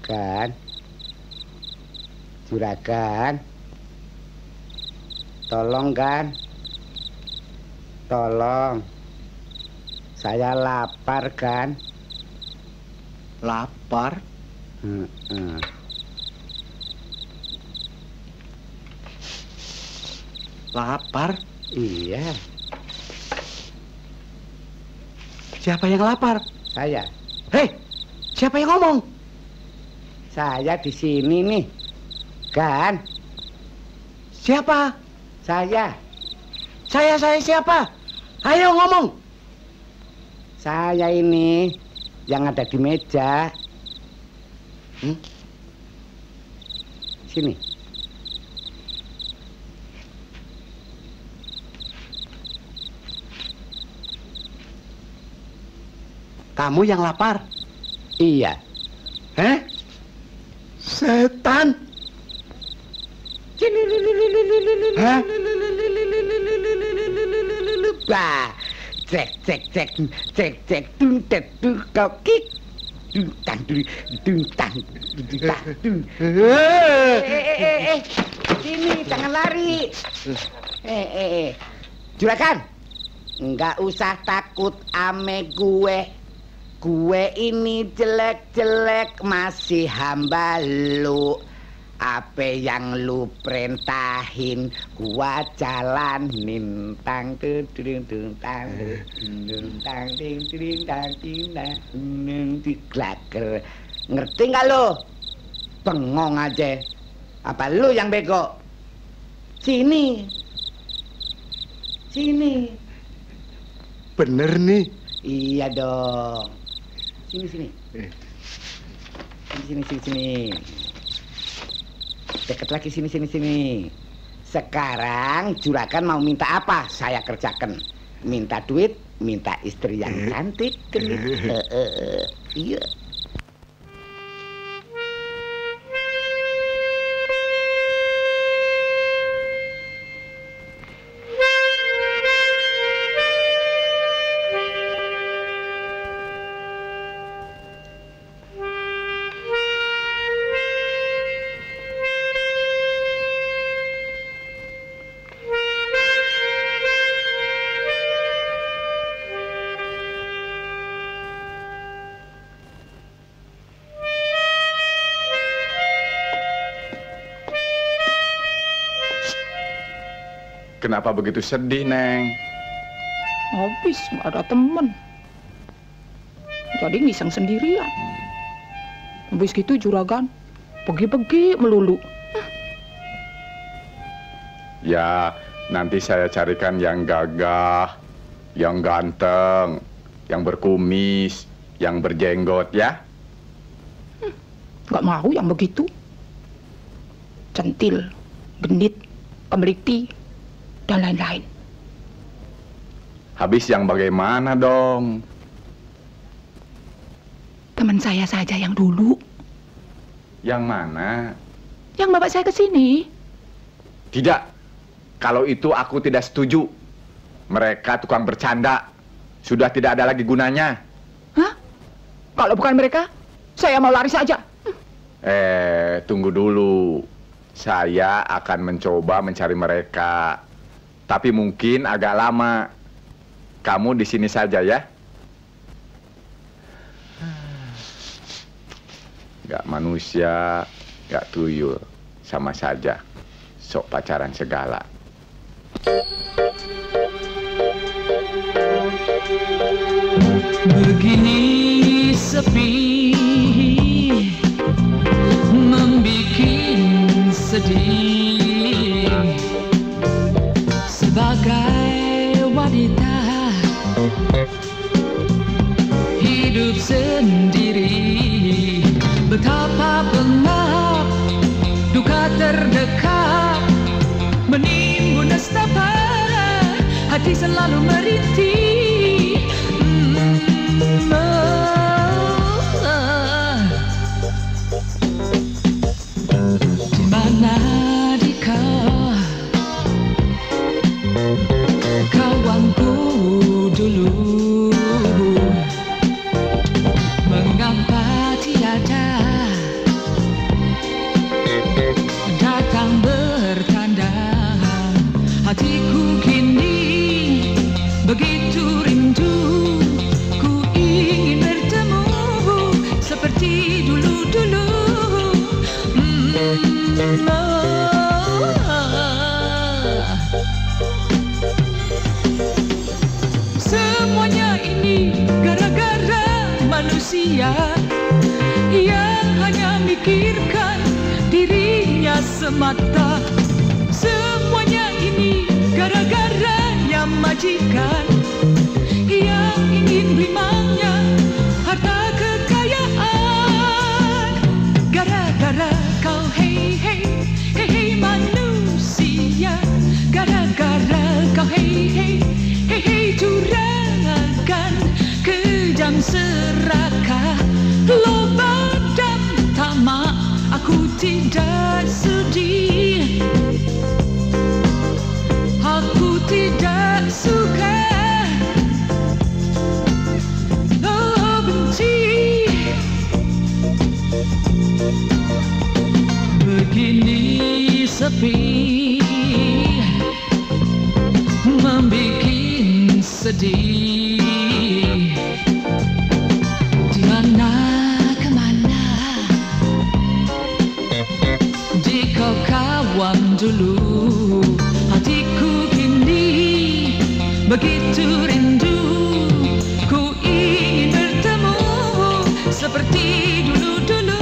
Kan? Juragan, tolong kan, tolong, saya lapar kan? Lapar? Lapar? Iya. Siapa yang lapar? Saya. Hei, siapa yang ngomong? Saya di sini nih. Kan? Siapa? Saya. Saya siapa? Ayo ngomong. Saya ini yang ada di meja. Sini. Kamu yang lapar? Iya. Setan. Hah? Bah, cek, kau kik, sini jangan lari. Juragan, nggak usah takut ame gue. Gue ini jelek-jelek masih hamba lu. Apa yang lu perintahin gua jalanin tang tang ngerti nggak lu? Bengong aja. Apa lu yang bego? Sini. Bener nih. Iya dong. Sini. Sini. Deket lagi sini. Sekarang juragan mau minta apa? Saya kerjakan. Minta duit, minta istri yang cantik, genit. Iya. Kenapa begitu sedih, Neng? Habis nggak ada temen. Jadi ngiseng sendirian. Habis gitu juragan pergi-pergi melulu. Ya, nanti saya carikan yang gagah, yang ganteng, yang berkumis, yang berjenggot ya. Nggak mau yang begitu. Centil, genit, kemeliti, dan lain-lain. Habis yang bagaimana dong? Teman saya saja yang dulu. Yang mana? Yang bawa saya ke sini. Tidak. Kalau itu aku tidak setuju. Mereka tukang bercanda. Sudah tidak ada lagi gunanya. Hah? Kalau bukan mereka, saya mau lari saja. Tunggu dulu. Saya akan mencoba mencari mereka. Tapi mungkin agak lama. Kamu di sini saja ya. Gak manusia, gak tuyul. Sama saja. Sok pacaran segala. Begini sepi, membikin sedih. Sebagai wanita hidup sendiri, betapa pengap duka terdekat menimbun nestapa, hati selalu merintih. Di mana dikau kawanku dulu, mengapa tiada datang bertanda? Hatiku kini begitu rindu, ku ingin bertemu seperti dulu-dulu. Semuanya ini gara-gara manusia yang hanya mikirkan dirinya semata. Semuanya ini gara-gara yang majikan yang ingin rimanya harta kekayaan. Gara-gara kau hei hei hei hei manusia, gara-gara kau hei hei hei hei juragan, kejam serakah, loba dan tamak, aku tidak sudi. Aku tidak suka, oh benci. Begini sepi, membikin sedih. Di mana kemana di kau kawan dulu, hatiku kini begitu rindu, ku ingin bertemu seperti dulu-dulu.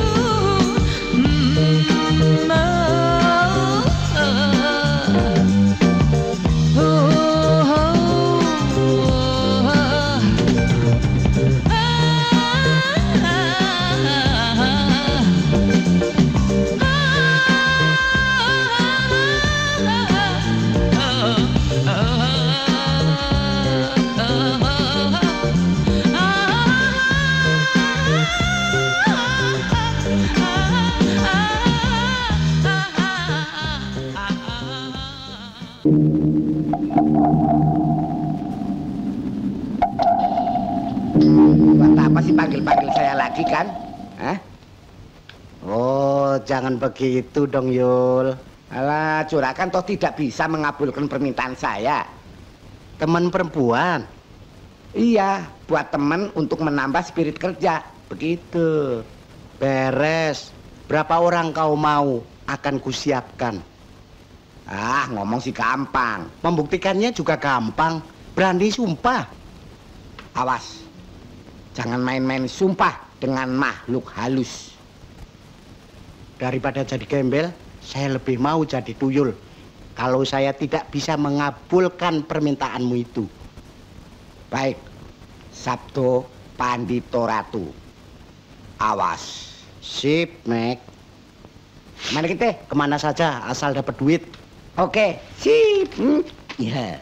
masih panggil-panggil saya lagi kan? Hah? Oh, jangan begitu dong, Yul. Alah, Juragan toh tidak bisa mengabulkan permintaan saya. Teman perempuan? Iya, buat teman untuk menambah spirit kerja. Begitu. Beres. Berapa orang kau mau akan kusiapkan? Ah, ngomong sih gampang. Membuktikannya juga gampang. Berani sumpah. Awas. Jangan main-main sumpah dengan makhluk halus. Daripada jadi gembel, saya lebih mau jadi tuyul. Kalau saya tidak bisa mengabulkan permintaanmu itu. Baik, Sabdo Pandito Ratu. Awas. Sip, Mek. Kemana kita? Kemana saja, asal dapat duit. Oke, sip. Ya.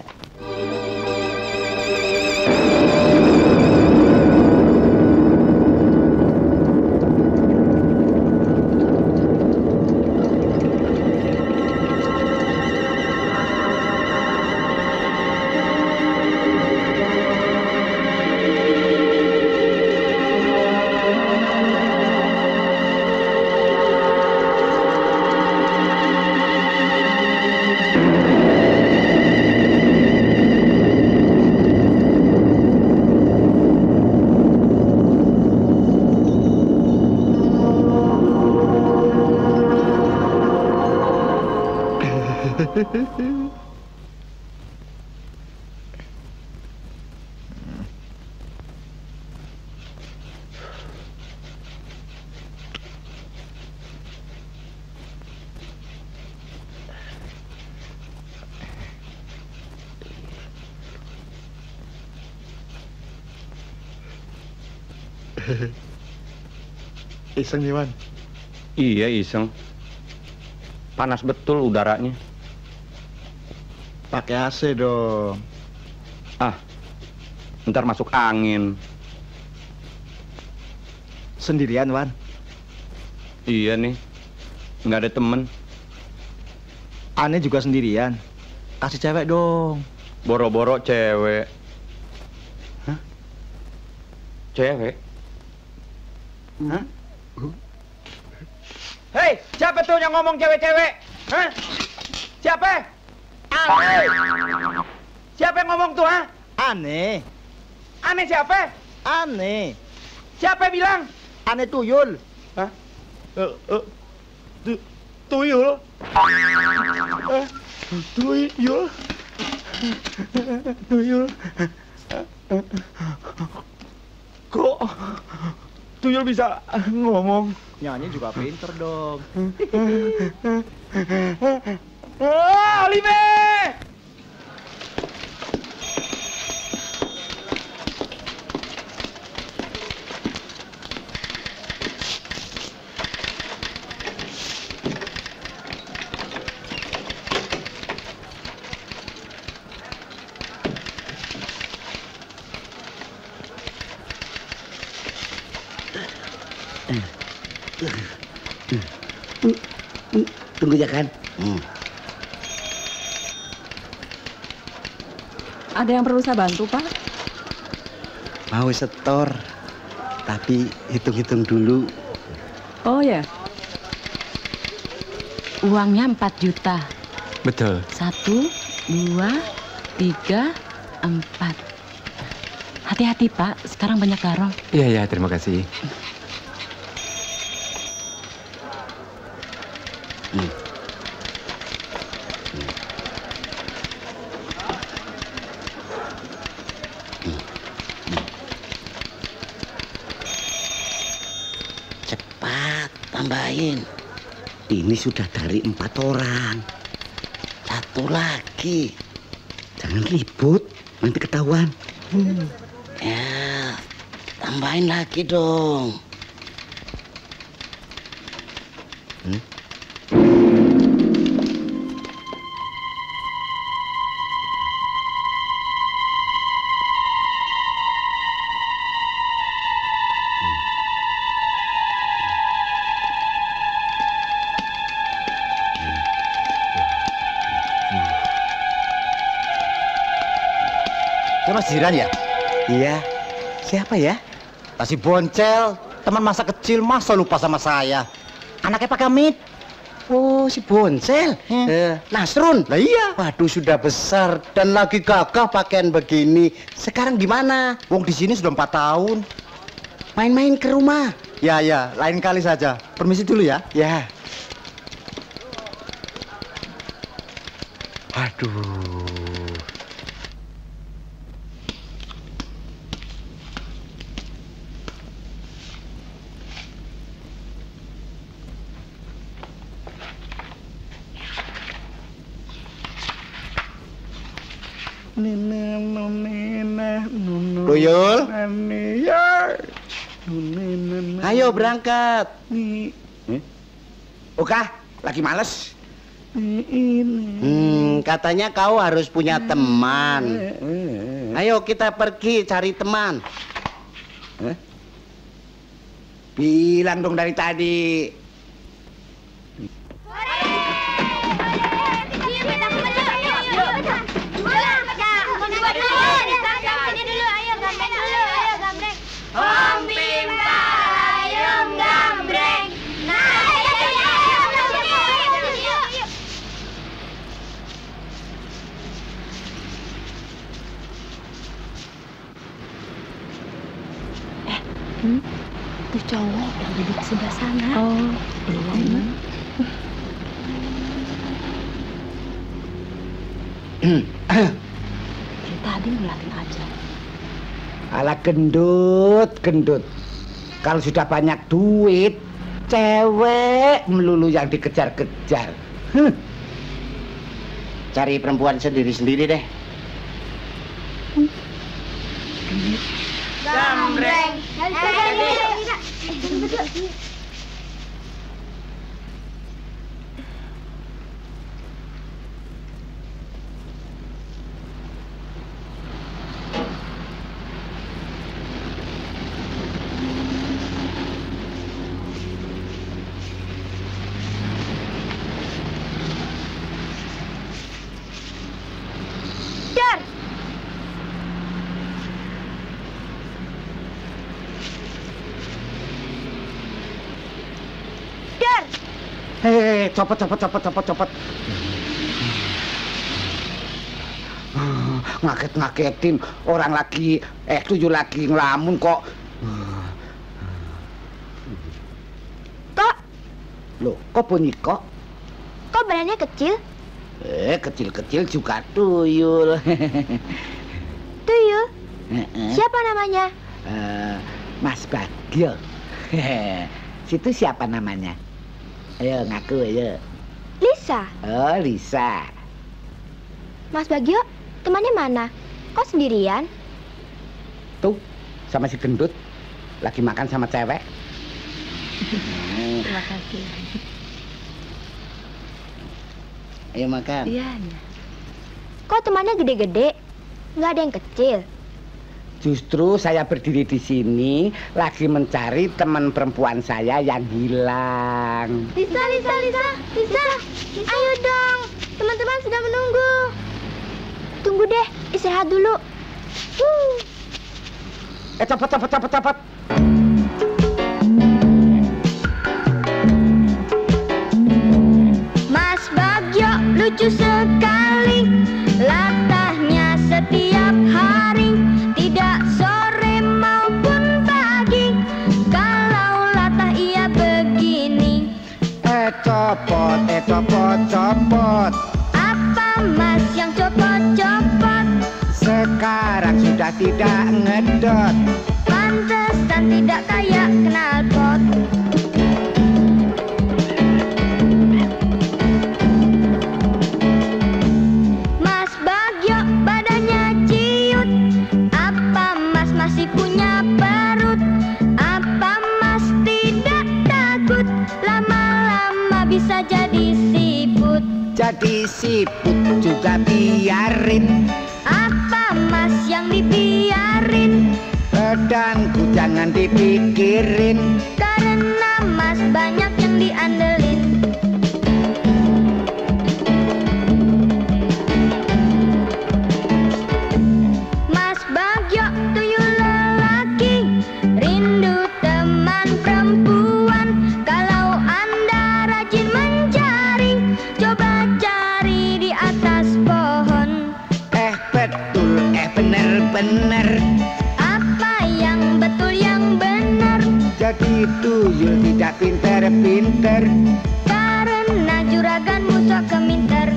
Iseng nih, Wan. Iya, iseng. Panas betul udaranya. Pakai AC dong. Ah, ntar masuk angin. Sendirian, Wan? Iya nih, nggak ada temen. Aneh juga sendirian. Kasih cewek dong. Boro-boro cewek. Hah? Cewek? Hah? Hei, siapa tuh yang ngomong cewek-cewek? Hah? Siapa? Aneh. Siapa yang ngomong tuh, ha? Aneh. Aneh siapa? Aneh. Siapa yang bilang? Aneh tuyul. Hah? Tuyul? Tuyul? Tuyul? Kok tuyul bisa ngomong? Nyanyi juga pinter dong. Olive! Tunggu ya kan. Ada yang perlu saya bantu, Pak? Mau setor, tapi hitung-hitung dulu. Oh ya. Uangnya 4 juta. Betul. 1, 2, 3, 4. Hati-hati, Pak. Sekarang banyak garong. Iya, terima kasih. Cepat, tambahin. Ini sudah dari 4 orang. 1 lagi. Jangan ribut, nanti ketahuan. Ya, tambahin lagi dong. Mas Jiran ya? Iya. Siapa ya? Si Boncel, teman masa kecil, masa lupa sama saya? Anaknya Pak Kamit. Oh, si Boncel. Nasrun. Lah iya. Waduh, sudah besar dan lagi gagah pakaian begini. Sekarang gimana? Wong di sini sudah 4 tahun. Main-main ke rumah. Ya, lain kali saja. Permisi dulu ya. Ya. Aduh. Tuyul. Ayo berangkat. Oka, lagi males. Katanya kau harus punya teman. Ayo kita pergi cari teman. Bilang dong dari tadi. Itu cowok yang duduk sebelah sana. Oh, iya. Dari tadi ngeliatin aja. Alah gendut. Kalau sudah banyak duit, cewek melulu yang dikejar-kejar. Cari perempuan sendiri-sendiri deh. Gambreng. Hei, copot. Ngagetin orang lagi, tuyul lagi ngelamun kok. Kok? Loh, kok bunyi kok? Kok badannya kecil? Kecil-kecil juga tuyul. Tuyul? Siapa namanya? Mas Bagio. Situ siapa namanya? Ayo ngaku aja. Lisa. Oh, Lisa. Mas Bagio, temannya mana? Kok sendirian? Tuh, sama si gendut. Lagi makan sama cewek. Terima kasih. Ayo makan. Iya. Kok temannya gede-gede? Nggak ada yang kecil. Justru saya berdiri di sini lagi mencari teman perempuan saya yang hilang. Lisa. Ayo dong, teman-teman sudah menunggu. Tunggu deh, istirahat dulu. Cepet. Mas Bagio lucu sekali, latahnya setiap hari. Tidak sore maupun pagi, kalau latah ia begini. Copot. Apa mas yang copot-copot? Sekarang sudah tidak ngedot. Pantesan tidak kayak knalpot. Mas Bagio badannya ciut. Apa mas masih punya perut? Apa mas tidak takut lama-lama bisa jadi siput? Jadi siput juga biarin. Apa mas yang dibiarin? Badanku jangan dipikirin. Karena mas banyak yang diandelin. Mas Bagio tuyul lelaki, rindu jadi tuyul tidak pinter-pinter? Karena juraganmu sok keminter.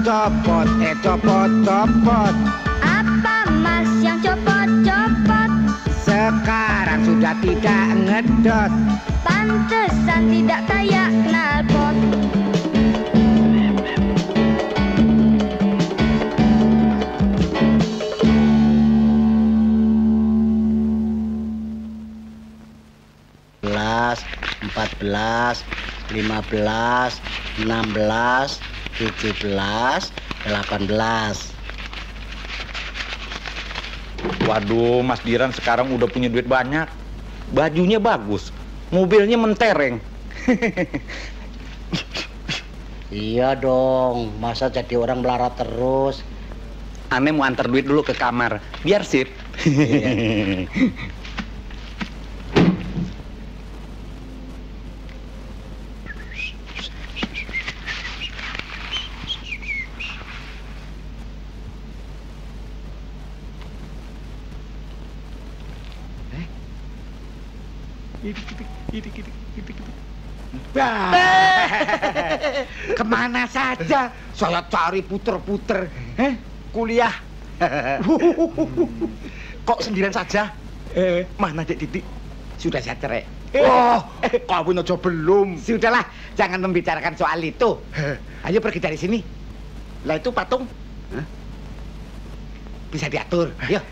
Copot, copot. Apa mas yang copot-copot? Sekarang sudah tidak ngedot. Pantesan tidak kayak knalpot. Belas, 14, 15, 16, 17, 18. Waduh, Mas Diran sekarang udah punya duit banyak. Bajunya bagus, mobilnya mentereng. Iya dong, masa jadi orang melarat terus? Aneh mau antar duit dulu ke kamar, biar sip. Iya. Kemana saja saya cari puter-puter. Kuliah. Kok sendirian saja? Mana Dek Titik? Sudah saya cerai. Oh, kamu nojo belum. Sudahlah, jangan membicarakan soal itu. Ayo pergi dari sini. Lah itu patung? Bisa diatur. Yuk.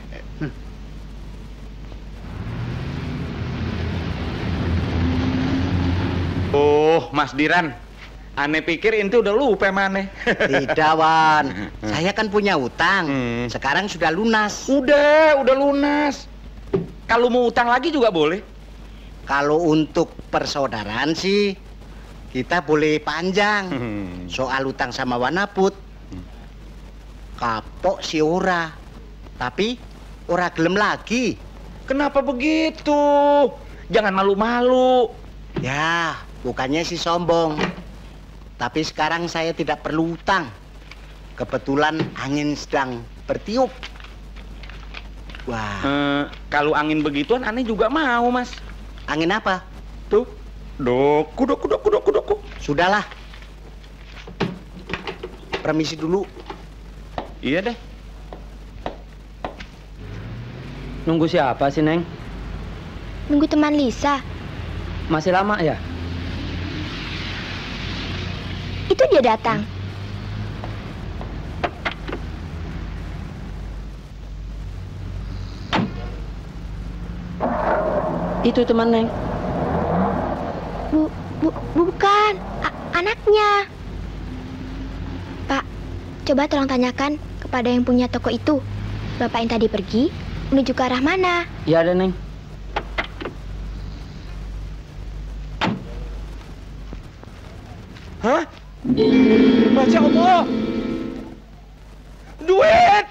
Oh, Mas Diran, aneh pikir ente udah lupa mana? Tidak, Wan. Saya kan punya utang. Sekarang sudah lunas. Udah lunas. Kalau mau utang lagi juga boleh. Kalau untuk persaudaraan sih, kita boleh panjang. Soal utang sama Wanaput, kapok si ora. Tapi ora gelem lagi. Kenapa begitu? Jangan malu-malu. Ya, bukannya sih sombong. Tapi sekarang saya tidak perlu utang. Kebetulan angin sedang bertiup. Wah. Kalau angin begituan aneh juga mau, Mas. Angin apa? Tuh. Doku. Sudahlah. Permisi dulu. Iya deh. Nunggu siapa sih, Neng? Nunggu teman Lisa. Masih lama ya? Itu dia datang. Itu teman Neng. Bukan. Anaknya. Pak, coba tolong tanyakan kepada yang punya toko itu. Bapak yang tadi pergi, menuju ke arah mana? Iya ada, Neng. Hah? Masya Allah. Duit!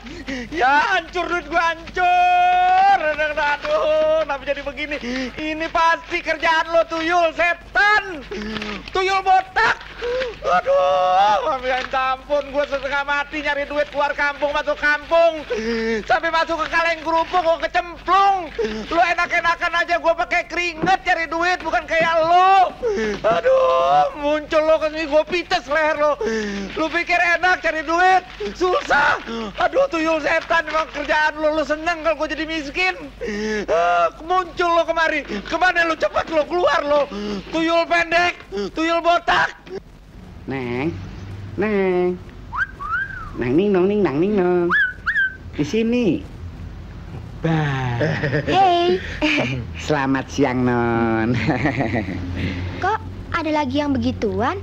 Ya hancur, duit gua hancur. Aduh, kenapa jadi begini? Ini pasti kerjaan lo, tuyul setan. Tuyul botak. Aduh, minta ampun, gua setengah mati nyari duit keluar kampung, masuk kampung. Sampai masuk ke kaleng kerupuk, gua kecemplung. Lo enak-enakan aja, gua pakai keringet cari duit, bukan kayak lo. Aduh, muncul lo kesini, gua pites leher lo. Lo pikir enak cari duit? Susah. Aduh, tuyul setan, memang kerjaan lo seneng kalau gua jadi miskin. Muncul lo kemari. Kemana lo? Cepat lo keluar lo. Tuyul pendek, tuyul botak. Neng. Neng ning nong. Di sini. Bah. Hey. Selamat siang, Non. Kok ada lagi yang begituan?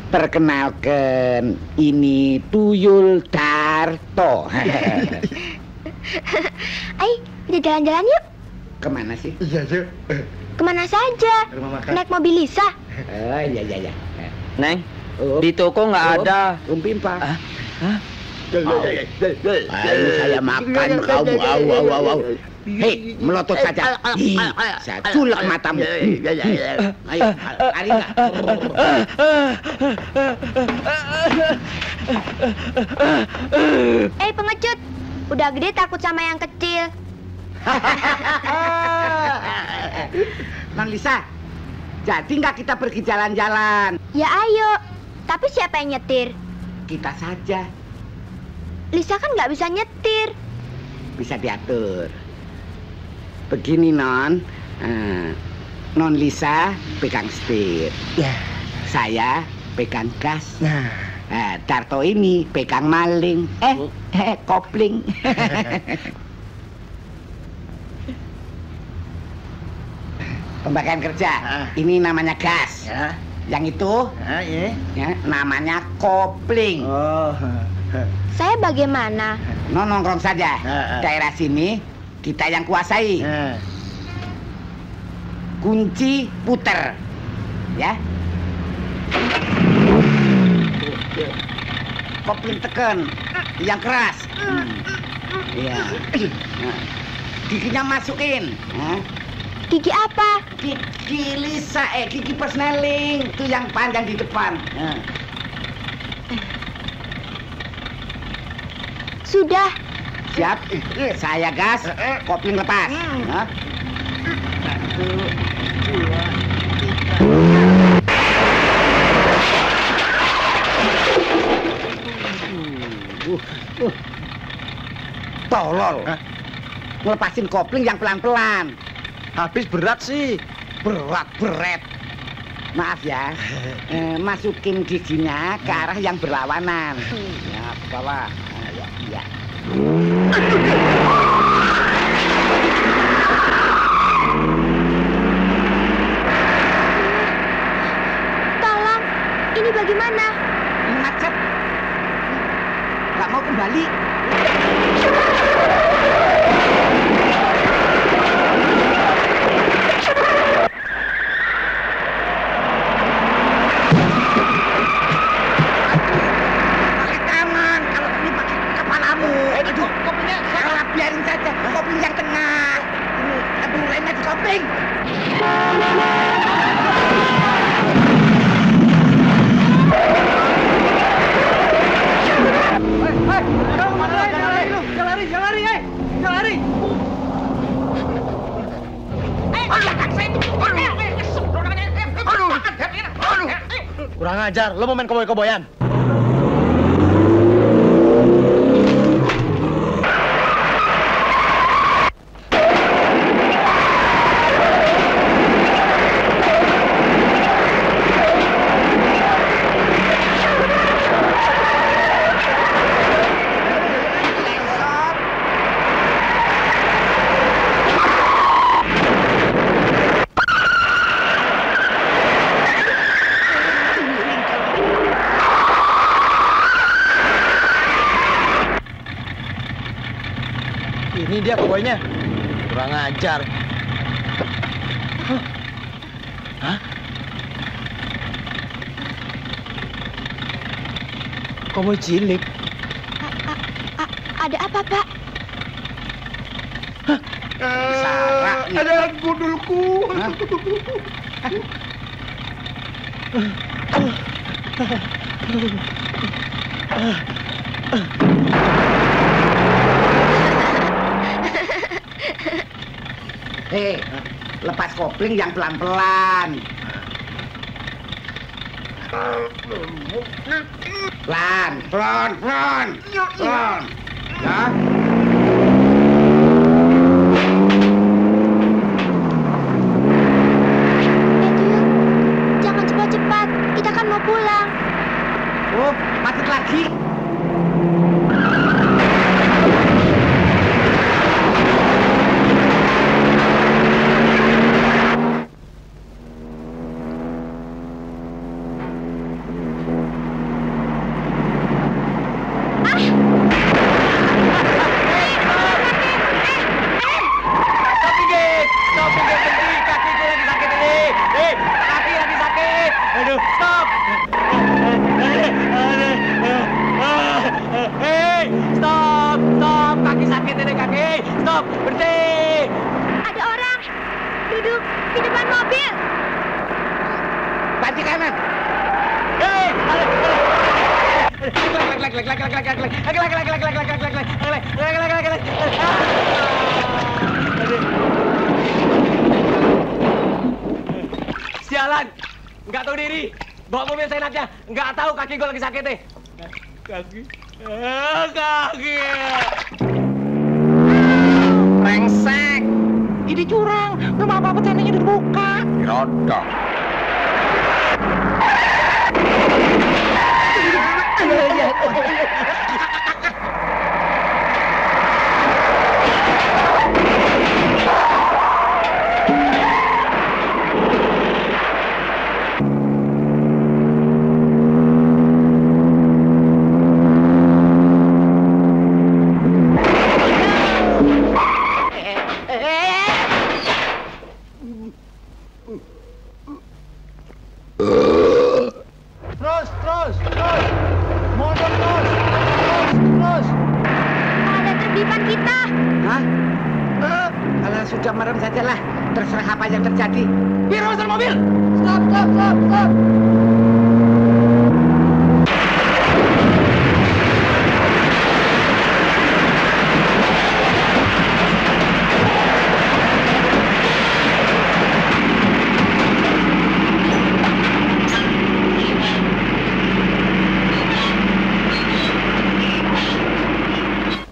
Perkenalkan, ini Tuyul Darto. Ayo, kita jalan-jalan yuk. Kemana sih? Iya, yuk. Kemana saja? Naik mobil Lisa. Oh, iya. Neng, di toko nggak ada. Pimpa. Hah? Ayo saya makan kamu. Au. Hei, melotot saja. Saya culek matamu. Ayo, lari nggak? Pengecut. Udah gede takut sama yang kecil. Non Lisa, jadi nggak kita pergi jalan-jalan? Ya ayo, tapi siapa yang nyetir? Kita saja. Lisa kan nggak bisa nyetir. Bisa diatur. Begini Non, Non Lisa pegang setir. Ya. Saya pegang gas. Darto ini pegang maling. Kopling. Pembagian kerja. Ini namanya gas. Yang itu ya, namanya kopling. Saya bagaimana? Nongkrong saja. Daerah sini kita yang kuasai. Kunci puter. Ya. Kopling tekan yang keras. Iya. Giginya masukin. Gigi apa? Gigi Lisa, gigi persneling. Itu yang panjang di depan. Sudah. Siap. Saya gas, kopling lepas. 1, 2, 3. Tolol. Ngelepasin kopling yang pelan-pelan. Habis berat sih. Berat. Maaf ya. Masukin giginya ke arah yang berlawanan. Ya, ke bawah. Ya. Tolong, ini bagaimana? Ini macet. Nggak mau kembali. Biarin saja, kopling yang tengah. Ini, aduh, lain lagi kopling. Kurang ajar, lo mau main koboi-koboyan? Ini dia koboinya. Kurang ajar. Hah? Koboi cilik. Ada apa, Pak? Ada gundulku. Lepas kopling yang pelan-pelan. Pelan. Ya. Jangan cepat-cepat, kita kan mau pulang. Oh, macet lagi. Lek. Sialan, nggak tahu diri. Bawa mobil seenaknya, nggak tahu kaki gue lagi sakit deh. Kaki. Brengsek. Ini curang. Belum apa-apa tendanya udah dibuka. Rodok. Terus. Mundur terus. Ada terbipan kita. Hah? Kalau sudah merem sajalah, terserah apa yang terjadi. Biro, masuk mobil. Stop.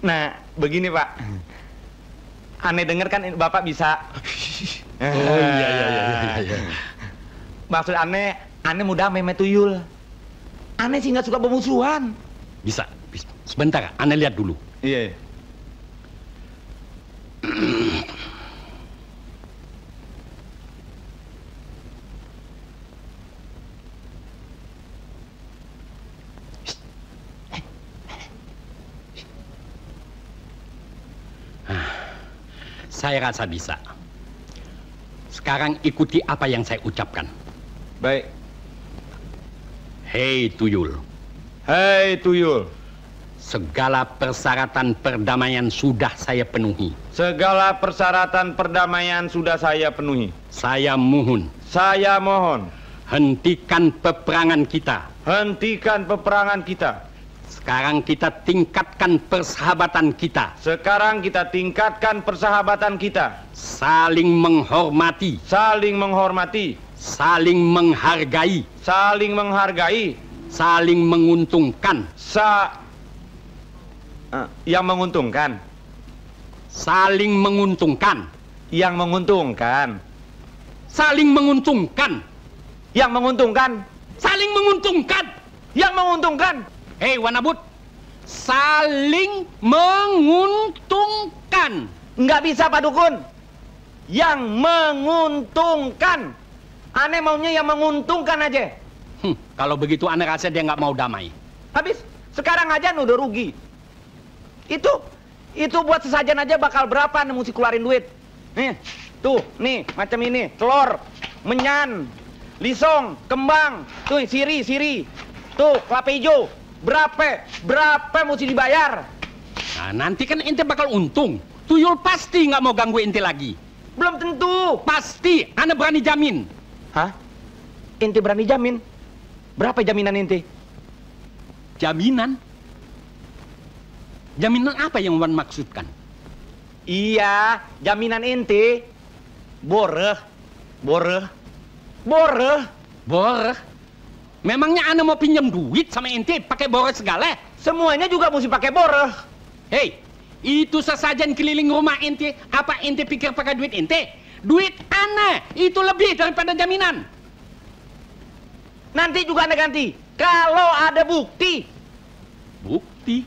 Nah, begini Pak. Aneh denger kan Bapak bisa. Oh iya. Maksud aneh mudah meme tuyul. Aneh sih nggak suka bermusuhan. Bisa. Sebentar, aneh lihat dulu. Iya. Saya rasa bisa. Sekarang ikuti apa yang saya ucapkan. Baik. Hei Tuyul. Segala persyaratan perdamaian sudah saya penuhi. Segala persyaratan perdamaian sudah saya penuhi. Saya mohon. Hentikan peperangan kita. Sekarang kita tingkatkan persahabatan kita. Saling menghormati. Saling menghargai. Saling menguntungkan. Yang menguntungkan. Saling menguntungkan. Yang menguntungkan. Saling menguntungkan. Yang menguntungkan. Saling menguntungkan. Yang menguntungkan. Hei Wanabut, saling menguntungkan. Nggak bisa Pak Dukun. Yang menguntungkan. Aneh maunya yang menguntungkan aja. Kalau begitu aneh rasa dia nggak mau damai. Habis, sekarang aja udah rugi. Itu buat sesajen aja bakal berapa nih mesti keluarin duit. Nih, nih macam ini, telur, menyan, lisong, kembang, tuh siri, tuh kelapa hijau. Berapa mesti dibayar? Nah, nanti kan ente bakal untung. Tuyul pasti nggak mau ganggu ente lagi. Belum tentu. Pasti, ane berani jamin. Hah? Ente berani jamin? Berapa jaminan ente? Jaminan? Jaminan apa yang Wan maksudkan? Iya, jaminan ente. Boreh. Memangnya ane mau pinjam duit sama ente pakai boreh segala? Semuanya juga mesti pakai boreh. Hei, itu sesajen keliling rumah ente. Apa ente pikir pakai duit ente? Duit ane itu lebih daripada jaminan. Nanti juga ane ganti. Kalau ada bukti. Bukti?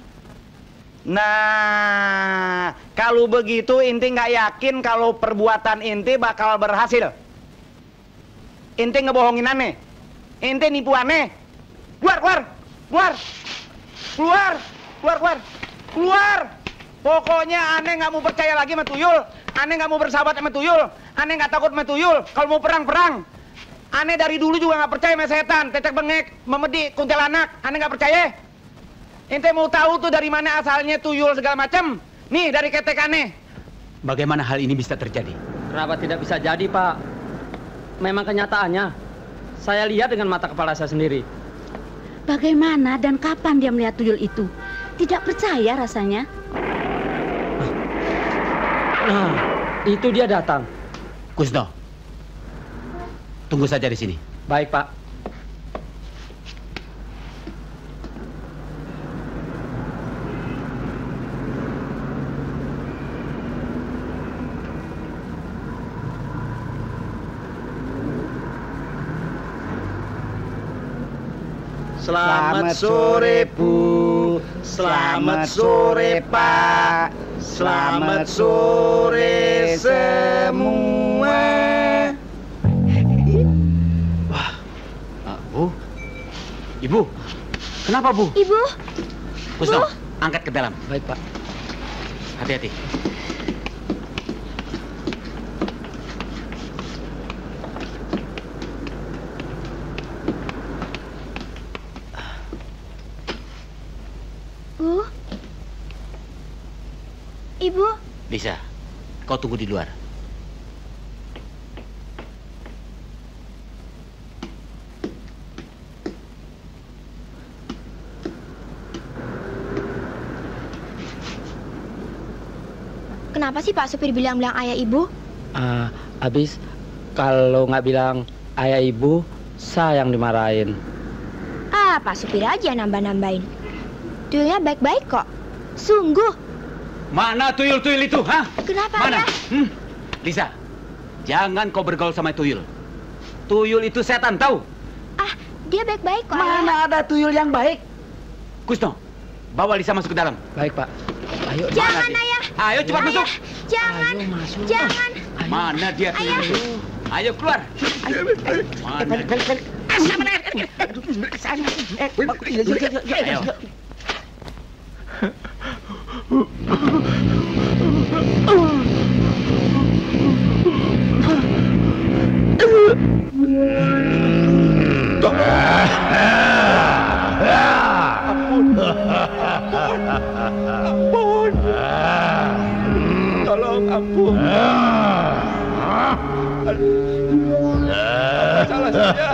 Nah, kalau begitu ente nggak yakin kalau perbuatan ente bakal berhasil. Ente ngebohongin ane. Ente nipu aneh. Keluar. Pokoknya aneh nggak mau percaya lagi sama tuyul. Aneh nggak mau bersahabat sama tuyul. Aneh nggak takut sama tuyul. Kalau mau perang. Aneh dari dulu juga nggak percaya sama setan, tetek bengek, memedi, kuntilanak. Aneh nggak percaya. Ente mau tahu tuh dari mana asalnya tuyul segala macam? Nih dari ketek aneh. Bagaimana hal ini bisa terjadi? Kenapa tidak bisa jadi, Pak? Memang kenyataannya. Saya lihat dengan mata kepala saya sendiri. Bagaimana dan kapan dia melihat tuyul itu? Tidak percaya rasanya. Nah, itu dia datang. Kusno, tunggu saja di sini. Baik, Pak. Selamat sore Bu, selamat sore Pak, selamat sore semua. Wah, Bu, Ibu, kenapa Bu? Ibu. Kusno, angkat ke dalam. Baik Pak. Hati-hati. Bu. Ibu. Lisa, kau tunggu di luar. Kenapa sih Pak supir bilang-bilang ayah ibu? Habis kalau nggak bilang ayah ibu, saya yang dimarahin. Pak supir aja nambah-nambahin. Tuyulnya baik-baik kok. Sungguh. Mana tuyul-tuyul itu, ha? Kenapa Mana? ayah? Lisa, jangan kau bergaul sama tuyul. Tuyul itu setan, tahu? Dia baik-baik kok. Mana ada tuyul yang baik? Kusno, bawa Lisa masuk ke dalam. Baik, Pak. Ayo. Jangan ayah. Ayo cepat Ayah, masuk. Jangan. Jangan. Mana dia tuyul itu? Ayo keluar. Mana? Balik. Ayo. Ampun. Tolong ampun. Salah saya.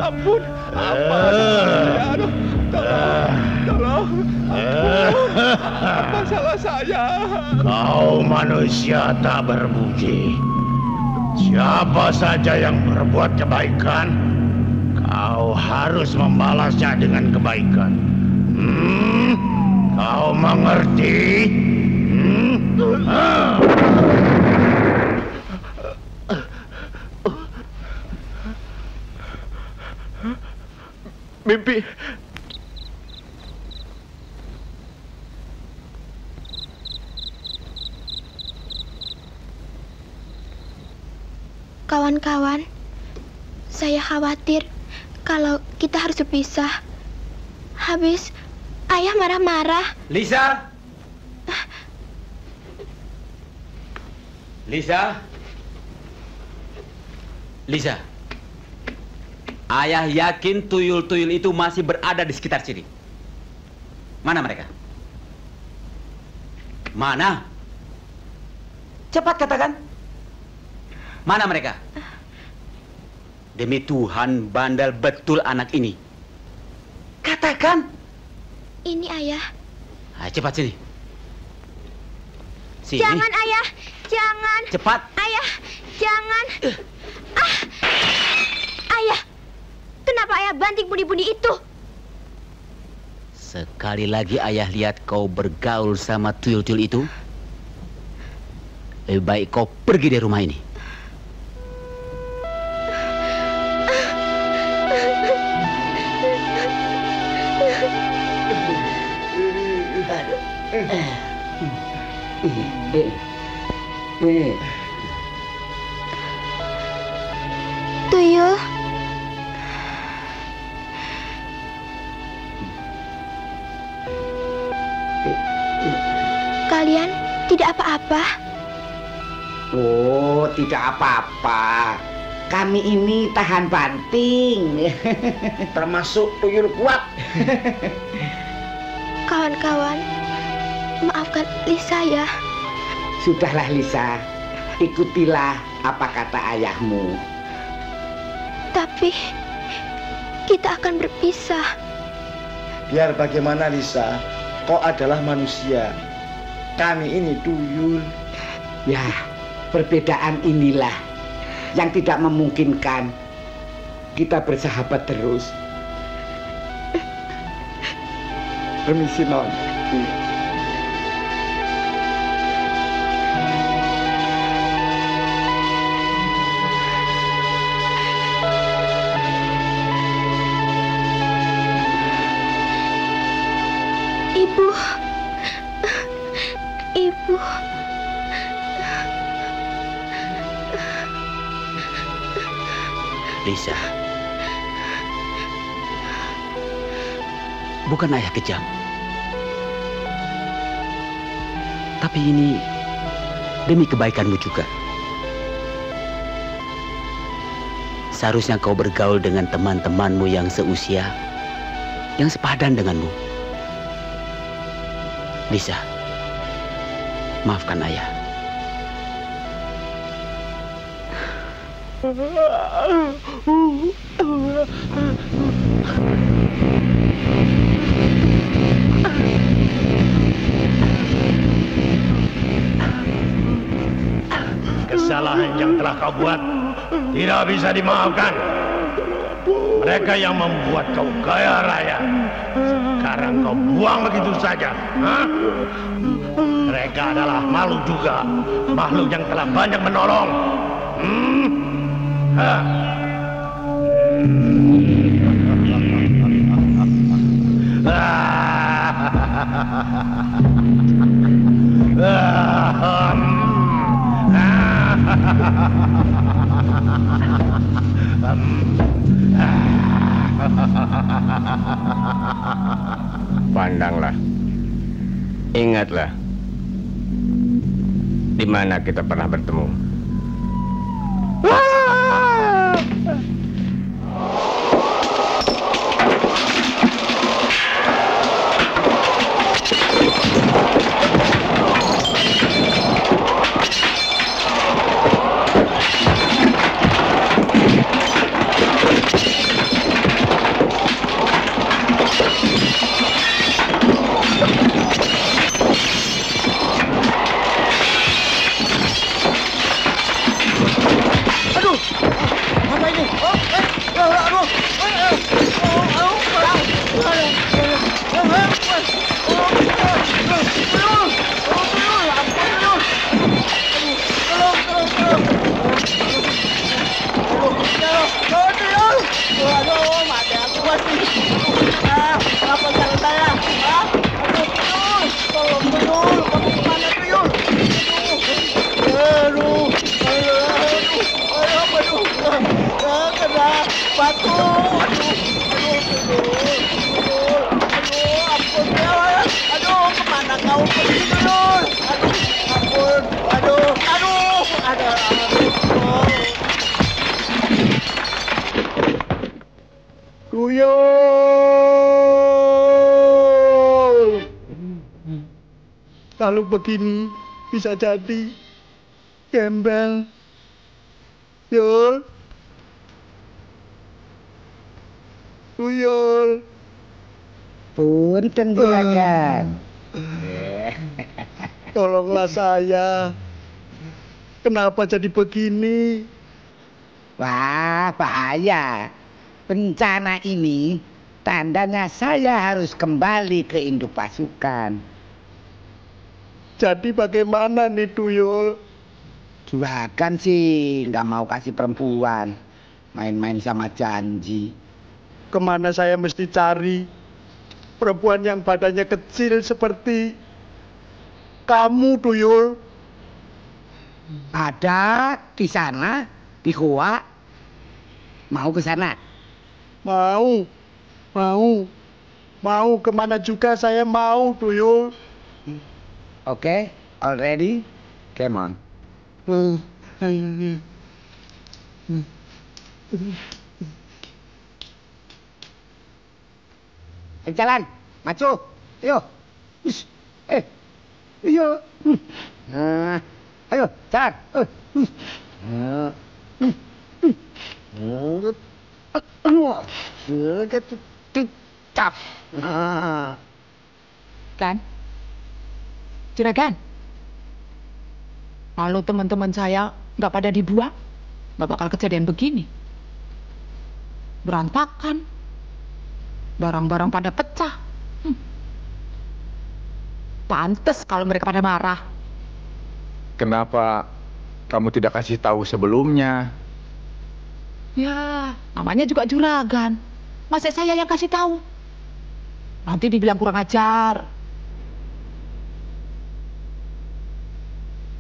Ampun. Apa salah saya? Aduh, tolong. Ampun. Apa salah saya? Kau manusia tak berbudi. Siapa saja yang berbuat kebaikan, kau harus membalasnya dengan kebaikan. Kau mengerti? Mimpi. Kawan-kawan, saya khawatir kalau kita harus berpisah. Habis ayah marah-marah. Lisa. Lisa. Lisa. Ayah yakin tuyul-tuyul itu masih berada di sekitar sini. Mana mereka? Mana? Cepat katakan. Mana mereka? Demi Tuhan, bandel betul anak ini. Katakan. Ini ayah. Cepat sini. Sini. Jangan ayah, jangan. Cepat. Ayah, jangan. Ayah, kenapa ayah banting bundi-bundi itu? Sekali lagi ayah lihat kau bergaul sama tuyul-tuyul itu, lebih baik kau pergi dari rumah ini. Tuyul. Kalian tidak apa-apa? Oh, tidak apa-apa. Kami ini tahan banting. Termasuk tuyul kuat. Kawan-kawan, maafkan Lisa ya. Sudahlah Lisa, ikutilah apa kata ayahmu. Tapi kita akan berpisah. Biar bagaimana Lisa, kau adalah manusia. Kami ini tuyul. Ya, perbedaan inilah yang tidak memungkinkan kita bersahabat terus. Permisi, Non. Ibu. Ibu. Lisa. Bukan ayah kejam. Tapi ini demi kebaikanmu juga. Seharusnya kau bergaul dengan teman-temanmu yang seusia, yang sepadan denganmu. Lisa, maafkan ayah. Kesalahan yang telah kau buat tidak bisa dimaafkan. Mereka yang membuat kau kaya raya, sekarang kau buang begitu saja. Hah? Mereka adalah makhluk juga, makhluk yang telah banyak menolong. Hah? Pandanglah, ingatlah, di mana kita pernah bertemu. Kalau begini bisa jadi gembel. Yul. Tuyul. Punten juragan. Tolonglah saya. Kenapa jadi begini? Wah, bahaya. Bencana ini tandanya saya harus kembali ke induk pasukan. Jadi bagaimana nih Tuyul? Juragan sih nggak mau kasih perempuan. Main-main sama janji. Kemana saya mesti cari perempuan yang badannya kecil seperti kamu, Tuyul? Ada di sana, di Goa. Mau ke sana? Mau. Mau kemana juga saya mau, Tuyul. Okay, already? Come on. Jalan, maju, ayo. Ayo. Ayo, jalan. Kan? Juragan, kalau teman-teman saya nggak pada dibuang, nggak bakal kejadian begini. Berantakan, barang-barang pada pecah. Pantes kalau mereka pada marah. Kenapa kamu tidak kasih tahu sebelumnya? Ya, namanya juga juragan. Masa saya yang kasih tahu? Nanti dibilang kurang ajar.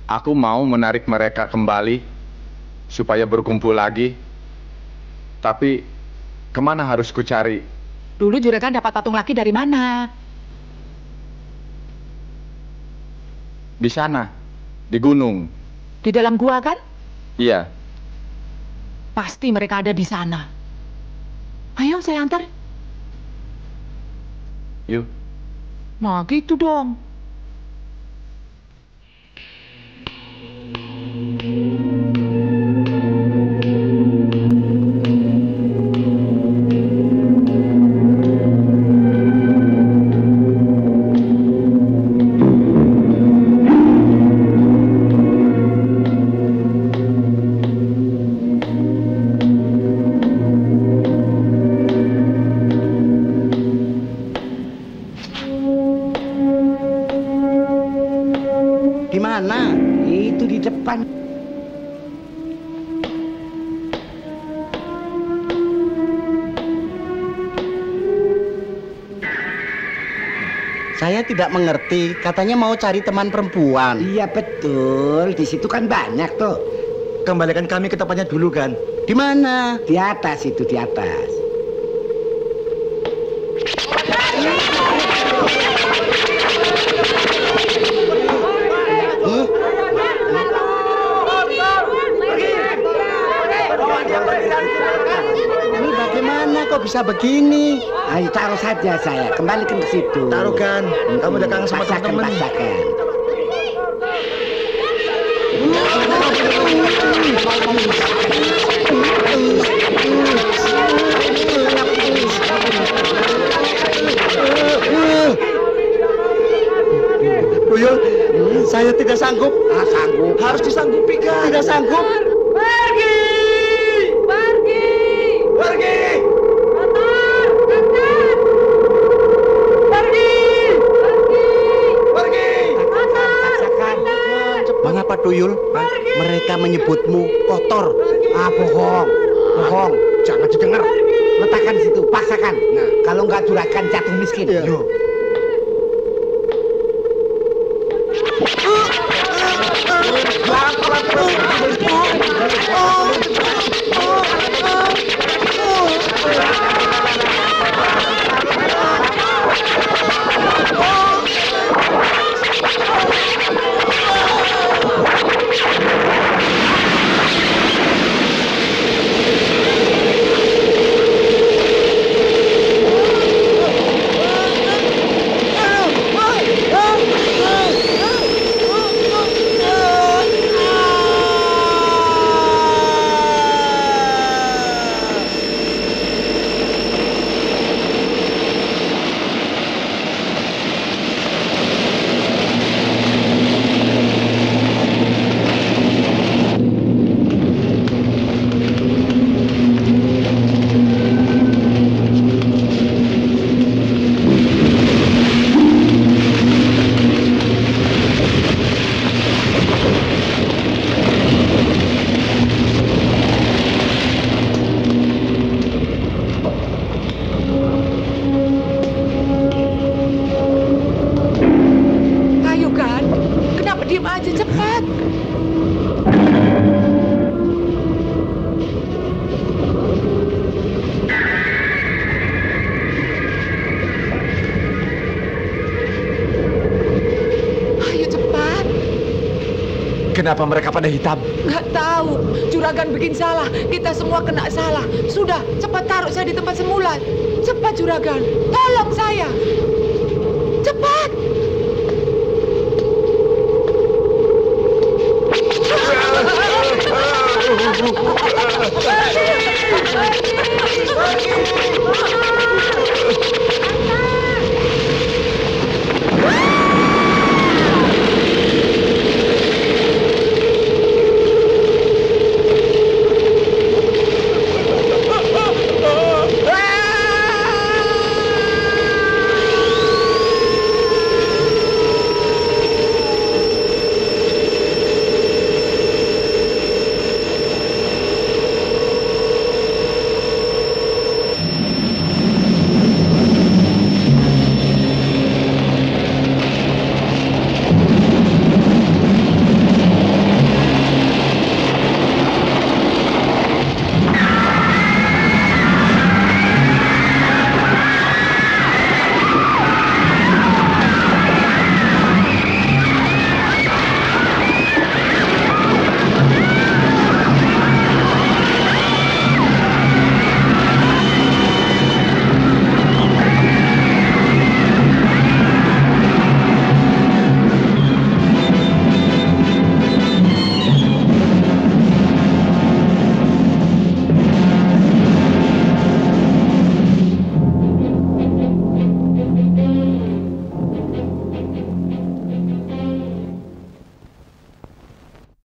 Aku mau menarik mereka kembali supaya berkumpul lagi. Tapi kemana harus ku cari? Dulu juragan dapat patung laki dari mana? Di sana, di gunung. Di dalam gua kan? Iya. Pasti mereka ada di sana. Ayo saya antar. Yuk. Nah gitu dong. Di mana? Itu di depan. Saya tidak mengerti. Katanya mau cari teman perempuan. Iya betul. Di situ kan banyak tuh. Kembalikan kami ke tempatnya dulu kan. Di mana? Di atas itu, di atas. Ini bagaimana kok bisa begini? Ayo taruh saja saya, kembalikan ke situ. Taruhkan, kamu udah kangen sama teman-teman. Paksakan. Tuyul, saya tidak sanggup. Sanggup. Harus disanggupi kan? Tidak sanggup. Pergi! Pergi! Pergi! Kotor! Kotor! Pergi! Pergi! Paksakan. Mengapa Tuyul? Mereka menyebutmu kotor. Ah, bohong. Bohong. Jangan didengar. Letakkan di situ, paksakan. Nah, kalau nggak juragan jatuh miskin. Yo. Kenapa mereka pada hitam? Nggak tahu. Juragan bikin salah. Kita semua kena salah. Sudah, cepat taruh saya di tempat semula. Cepat Juragan. Tolong saya. Cepat.